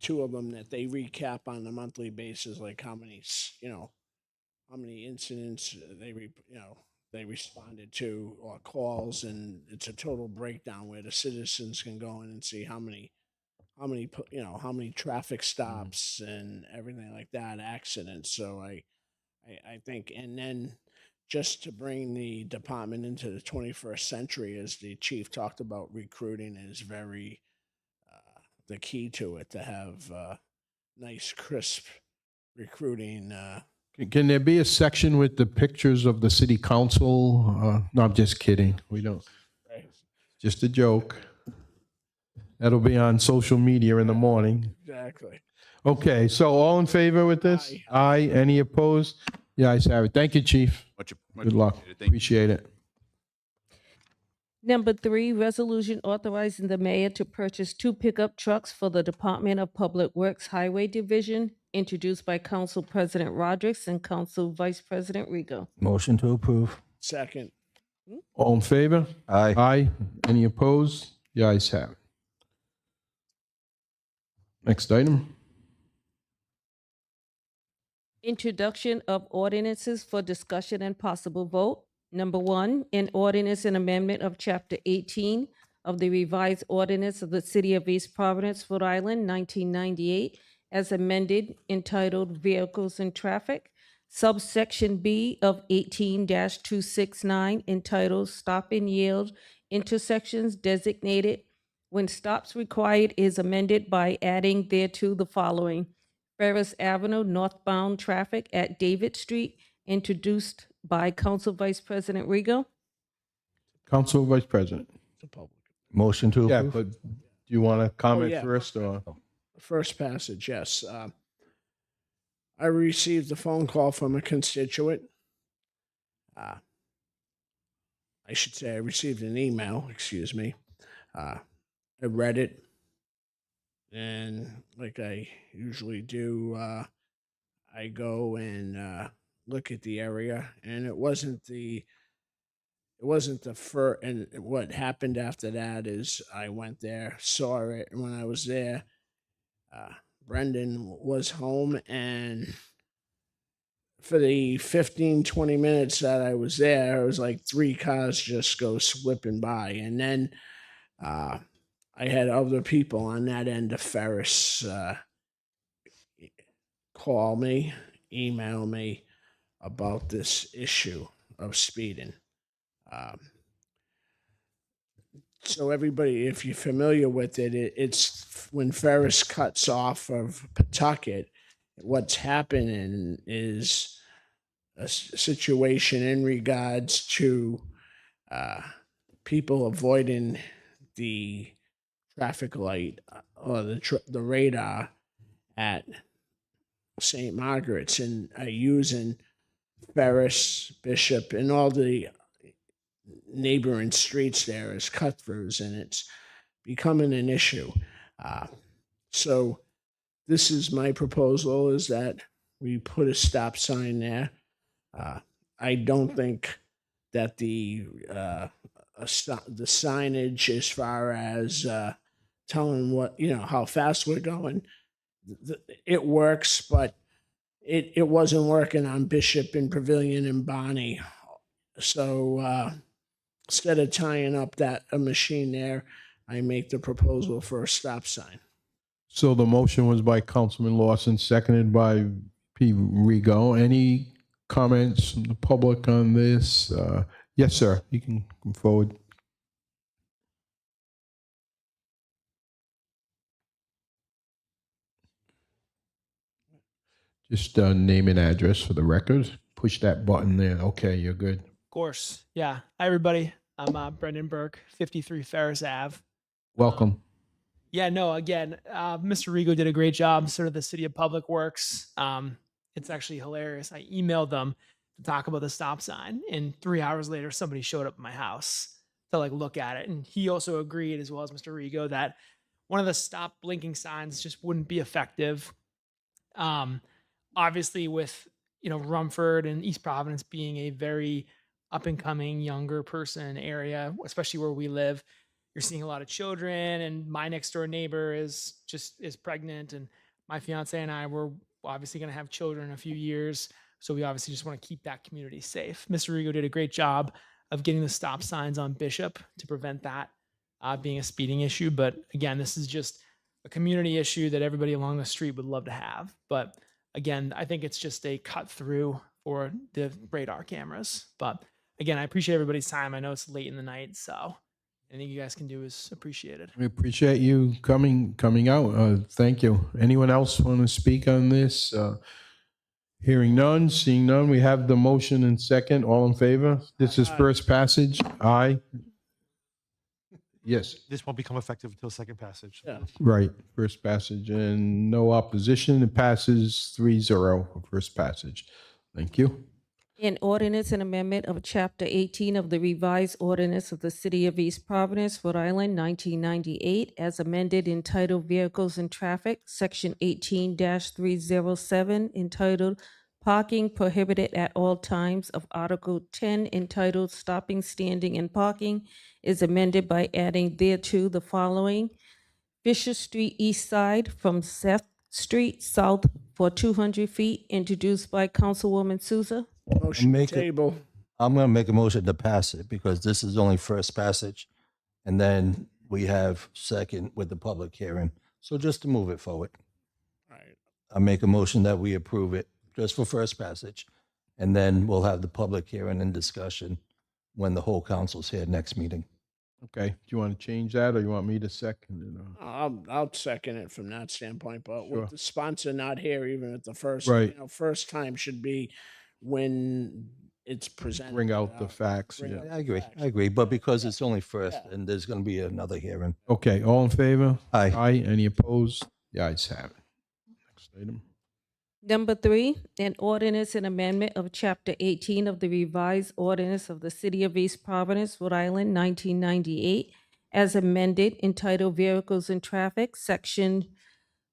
two of them that they recap on a monthly basis, like how many incidents they responded to or calls, and it's a total breakdown where the citizens can go in and see how many traffic stops and everything like that, accidents. So I think, and then just to bring the department into the 21st century, as the chief talked about, recruiting is very the key to it, to have nice, crisp recruiting. Can there be a section with the pictures of the city council? No, I'm just kidding. We don't. Right. Just a joke. That'll be on social media in the morning. Exactly. Okay, so all in favor with this? Aye. Any opposed? The ayes have it. Thank you, Chief. Much Good luck. appreciated. Thank you. Appreciate it. Number 3, resolution authorizing the mayor to purchase 2 pickup trucks for the Department of Public Works Highway Division, introduced by Council President Rodrick and Council Vice President Rigo. Motion to approve. Second. All in favor? Aye. Aye. Any opposed? The ayes have it. Next item. Introduction of ordinances for discussion and possible vote. Number 1, an ordinance and amendment of Chapter 18 of the revised ordinance of the City of East Providence, Rhode Island, 1998, as amended, entitled Vehicles and Traffic, subsection B of 18-269 entitled Stop and Yield Intersections Designated when stops required is amended by adding thereto the following. Ferris Avenue northbound traffic at David Street, introduced by Council Vice President Rego. Council Vice President. The public. Motion to Yeah, approve? but do you want to comment yeah. first or? First passage, yes. I received a phone call from a constituent. I should say I received an email, excuse me. I read it, and like I usually do, I go and look at the area, and it wasn't the first. And what happened after that is I went there, saw it, and when I was there, Brendan was home, and for the 15-20 minutes that I was there, it was like 3 cars just go slipping by. And then I had other people on that end of Ferris call me, email me about this issue of speeding. So everybody, if you're familiar with it, it's when Ferris cuts off of Pawtucket, what's happening is a situation in regards to people avoiding the traffic light or the radar at St. Margaret's and using Ferris, Bishop, and all the neighboring streets there as cut-throughs, and it's becoming an issue. So this is my proposal, is that we put a stop sign there. I don't think that the signage as far as telling how fast we're going, it works, but it wasn't working on Bishop and Pavilion and Bonnie. So instead of tying up a machine there, I make the proposal for a stop sign. So the motion was by Councilman Lawson, seconded by P. Rego. Any comments from the public on this? Yes, sir. You can come forward. Just name and address for the record. Push that button there. Okay, you're good. Of course. Yeah. Hi, everybody. I'm Brendan Burke, 53 Ferris Ave. Welcome. Yeah, no, again, Mr. Rego did a great job, sort of the City of Public Works. It's actually hilarious. I emailed them to talk about the stop sign, and 3 hours later, somebody showed up at my house to look at it. And he also agreed, as well as Mr. Rego, that one of the stop blinking signs just wouldn't be effective. Obviously, with Rumford and East Providence being a very up and coming younger person area, especially where we live, you're seeing a lot of children. And my next door neighbor is pregnant, and my fiance and I were obviously going to have children in a few years, so we obviously just want to keep that community safe. Mr. Rego did a great job of getting the stop signs on Bishop to prevent that being a speeding issue. But again, this is just a community issue that everybody along the street would love to have. But again, I think it's just a cut through for the radar cameras. But again, I appreciate everybody's time. I know it's late in the night, so anything you guys can do is appreciated. We appreciate you coming out. Thank you. Anyone else want to speak on this? Hearing none, seeing none, we have the motion and second. All in favor? This is first passage. Aye. Yes. This won't become effective until second passage. Yeah. Right. First passage and no opposition. It passes 3-0 for first passage. Thank you. An ordinance and amendment of Chapter 18 of the revised ordinance of the City of East Providence, Rhode Island, 1998, as amended, entitled Vehicles and Traffic, Section 18-307, entitled Parking Prohibited at All Times, of Article 10, entitled Stopping, Standing, and Parking, is amended by adding thereto the following. Fisher Street East Side from Seth Street South for 200 feet, introduced by Councilwoman Souza. Motion table. I'm going to make a motion to pass it because this is only first passage. And then we have second with the public hearing. So just to move it forward. All right. I make a motion that we approve it just for first passage And then we'll have the public hearing and discussion when the whole council's here next meeting. Okay. Do you want to change that, or you want me to second it? I'll second it from that standpoint, but Sure. with the sponsor not here, even at the first, Right. first time should be when it's presented. Bring out the facts. bring Yeah. out I agree. I agree. But because it's only first, and there's going to be another hearing. Okay. All in favor? Aye. Aye. Any opposed? The ayes have it. Next item. Number 3, an ordinance and amendment of Chapter 18 of the revised ordinance of the City of East Providence, Rhode Island, 1998, as amended, entitled Vehicles and Traffic, Section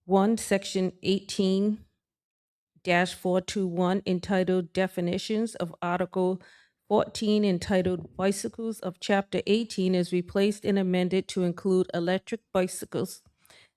1, Section 18-421, entitled Definitions of Article 14, entitled Bicycles of Chapter 18, is replaced and amended to include electric bicycles.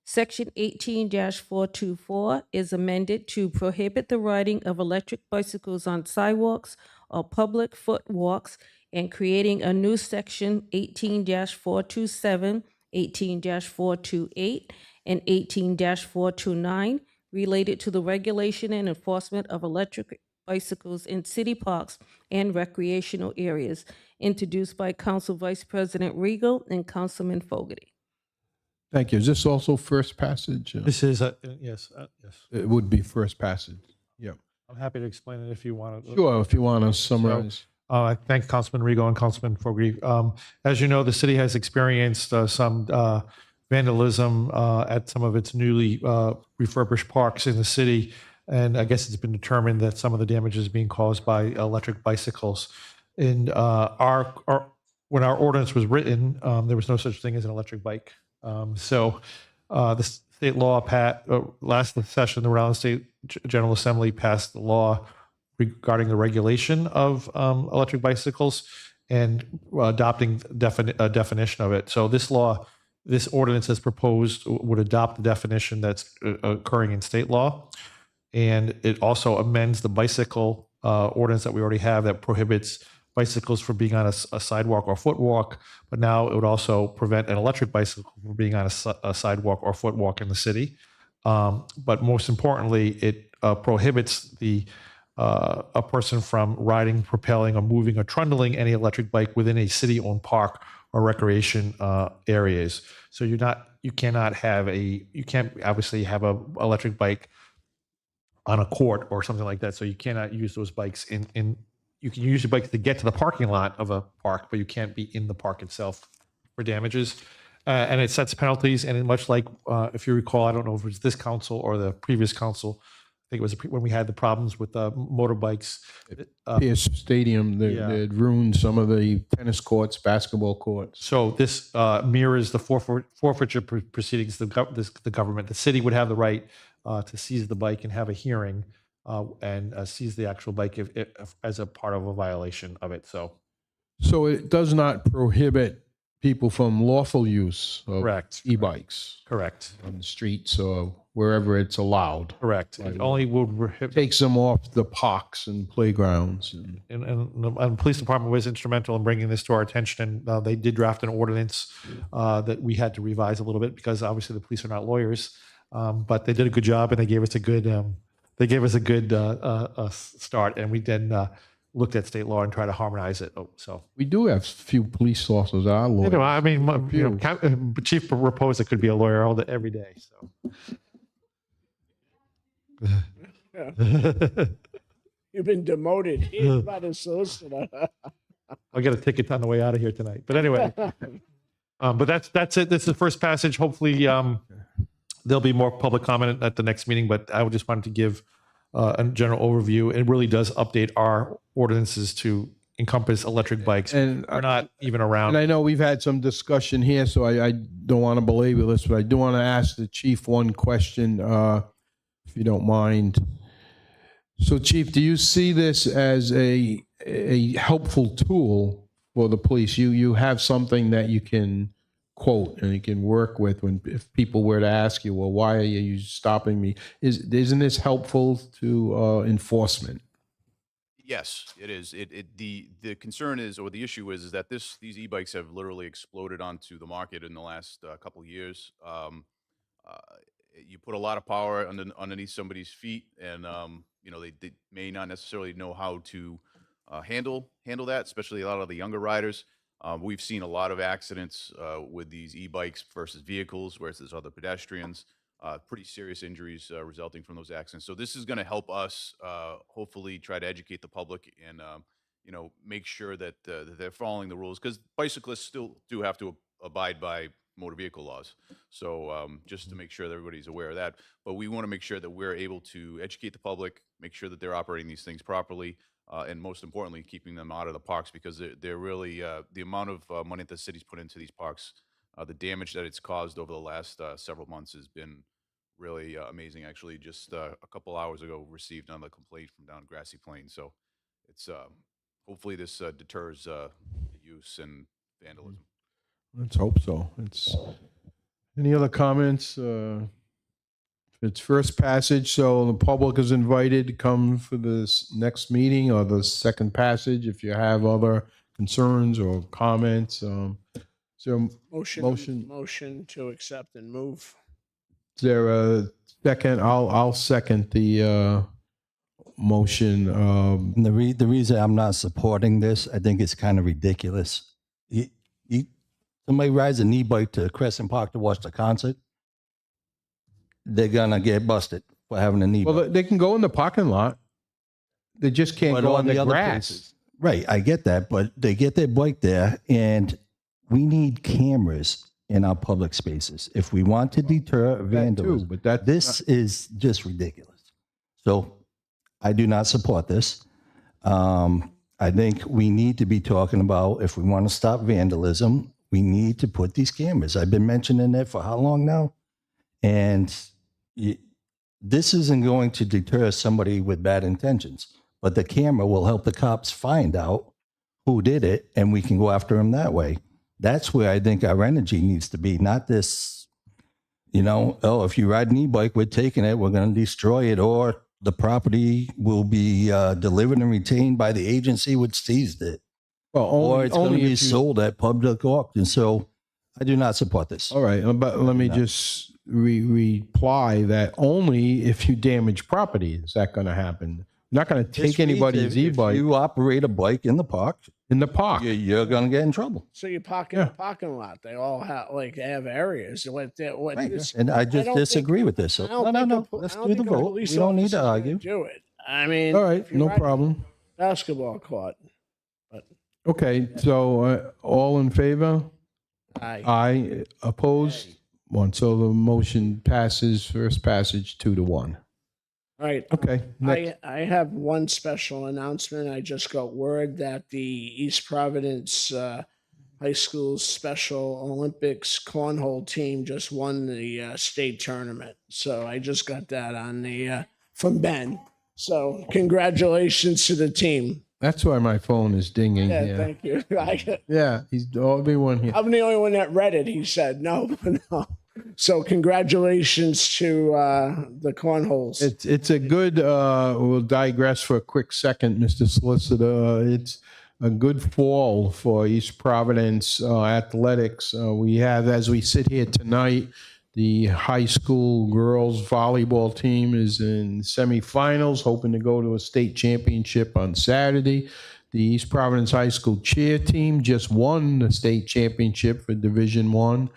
Section 18-424 is amended to prohibit the riding of electric bicycles on sidewalks or public footwalks, and creating a new section 18-427, 18-428, and 18-429 related to the regulation and enforcement of electric bicycles in city parks and recreational areas, introduced by Council Vice President Regal and Councilman Fogarty. Thank you. Is this also first passage? This is, yes, yes. It would be first passage. Yep. I'm happy to explain it if you want to. Sure, if you want to summarize. I thank Councilman Rigo and Councilman Fogarty. As you know, the city has experienced some vandalism at some of its newly refurbished parks in the city. And I guess it's been determined that some of the damage is being caused by electric bicycles. And when our ordinance was written, there was no such thing as an electric bike. So the state law last session, the Rhode Island State General Assembly passed the law regarding the regulation of electric bicycles and adopting a definition of it. So this ordinance as proposed would adopt the definition that's occurring in state law. And it also amends the bicycle ordinance that we already have that prohibits bicycles from being on a sidewalk or footwalk, but now it would also prevent an electric bicycle from being on a sidewalk or footwalk in the city. But most importantly, it prohibits a person from riding, propelling, or moving or trundling any electric bike within a city-owned park or recreation areas. So you can't obviously have a electric bike on a court or something like that. So you cannot use those bikes you can use your bike to get to the parking lot of a park, but you can't be in the park itself for damages. And it sets penalties. And much like, if you recall, I don't know if it was this council or the previous council, I think it was when we had the problems with motorbikes. Pierce Stadium, they'd ruined some of the tennis courts, basketball courts. So this mirrors the forfeiture proceedings. The government, the city would have the right to seize the bike and have a hearing and seize the actual bike if as a part of a violation of it. So it does not prohibit people from lawful use of Correct. e-bikes. Correct. On the streets or wherever it's allowed. Correct. It only would takes them off the parks and playgrounds. And the police department was instrumental in bringing this to our attention. And they did draft an ordinance that we had to revise a little bit because obviously the police are not lawyers, but they did a good job and they gave us a good start. And we then looked at state law and tried to harmonize it. So we do have few police officers are lawyers. I mean, Chief Raposa could be a lawyer every day. So. You've been demoted here by the solicitor. I'll get a ticket on the way out of here tonight. But anyway, but that's it. This is the first passage. Hopefully, there'll be more public comment at the next meeting. But I just wanted to give a general overview. It really does update our ordinances to encompass electric bikes. And we're not even around. And I know we've had some discussion here, so I don't want to belabor this, but I do want to ask the chief one question, if you don't mind. So, Chief, do you see this as a helpful tool for the police? You have something that you can quote and you can work with if people were to ask you, well, why are you stopping me? Isn't this helpful to enforcement? Yes, it is. The concern is, or the issue is that these e-bikes have literally exploded onto the market in the last couple of years. you put a lot of power underneath somebody's feet, and they may not necessarily know how to handle that, especially a lot of the younger riders. We've seen a lot of accidents with these e-bikes versus vehicles, whereas there's other pedestrians. Pretty serious injuries resulting from those accidents. So this is going to help us hopefully try to educate the public and make sure that they're following the rules, because bicyclists still do have to abide by motor vehicle laws. So just to make sure that everybody's aware of that. But we want to make sure that we're able to educate the public, make sure that they're operating these things properly, and most importantly, keeping them out of the parks, because they're really the amount of money that the city's put into these parks, the damage that it's caused over the last several months has been really amazing. Actually, just a couple hours ago, received another complaint from down Grassy Plain. So it's hopefully this deters the use and vandalism. Let's hope so. Any other comments? It's first passage, so the public is invited to come for this next meeting or the second passage if you have other concerns or comments. So Motion to accept and move. is there a second? I'll second the motion. And the reason I'm not supporting this, I think it's kind of ridiculous. Somebody rides an e-bike to Crescent Park to watch the concert, they're gonna get busted for having an e-bike. Well, they can go in the parking lot. They just can't go on the other grass. places. Right, I get that, but they get their bike there, and we need cameras in our public spaces if we want to deter vandalism. But this is just ridiculous. So I do not support this. I think we need to be talking about, if we want to stop vandalism, we need to put these cameras. I've been mentioning it for how long now? And this isn't going to deter somebody with bad intentions, but the camera will help the cops find out who did it, and we can go after them that way. That's where I think our energy needs to be, not this, if you ride an e-bike, we're taking it, we're going to destroy it, or the property will be delivered and retained by the agency which seized it. Well, Or it's going to be sold at public auction. So I do not support this. All right, but let me just reply that only if you damage property is that going to happen. You're not going to take anybody's e-bike. If you operate a bike in the park, you're going to get in trouble. So you park in the parking lot. They all have they have areas. And I just disagree with this. So, no. Let's do the vote. We don't need to argue. Do it. I mean, all right, no problem. Basketball court. But okay, so all in favor? Aye. Aye. Opposed? One. So the motion passes first passage 2-1. All right. Okay. I have one special announcement. I just got word that the East Providence High School Special Olympics cornhole team just won the state tournament. So I just got that on the from Ben. So congratulations to the team. That's why my phone is dinging. Yeah, here. thank you. Yeah, he's everyone here. I'm the only one that read it. He said no. So congratulations to the cornholes. It's a good. We'll digress for a quick second, Mr. Solicitor. It's a good fall for East Providence athletics. We have, as we sit here tonight, the high school girls volleyball team is in semifinals, hoping to go to a state championship on Saturday. The East Providence High School cheer team just won the state championship for Division I.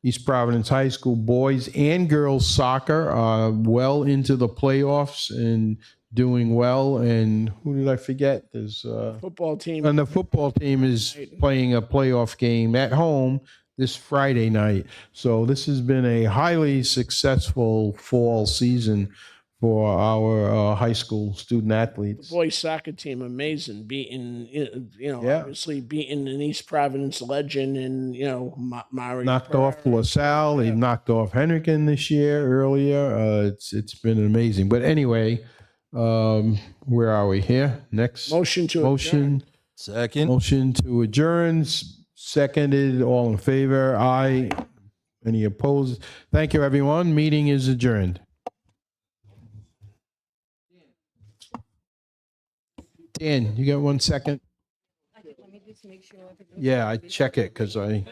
East Providence High School boys and girls soccer are well into the playoffs and doing well. And who did I forget? There's football team. And the football team is playing a playoff game at home this Friday night. So this has been a highly successful fall season for our high school student athletes. The boys soccer team, amazing, beating, obviously beating an East Providence legend and, Mario. Knocked off LaSalle. They knocked off Henrican this year earlier. It's been amazing. But anyway, where are we here? Next. Motion to adjourn. Second. Motion to adjourn. Seconded. All in favor? Aye. Any opposed? Thank you, everyone. Meeting is adjourned. Dan, you got 1 second? Let me just make sure. Yeah, I check it because I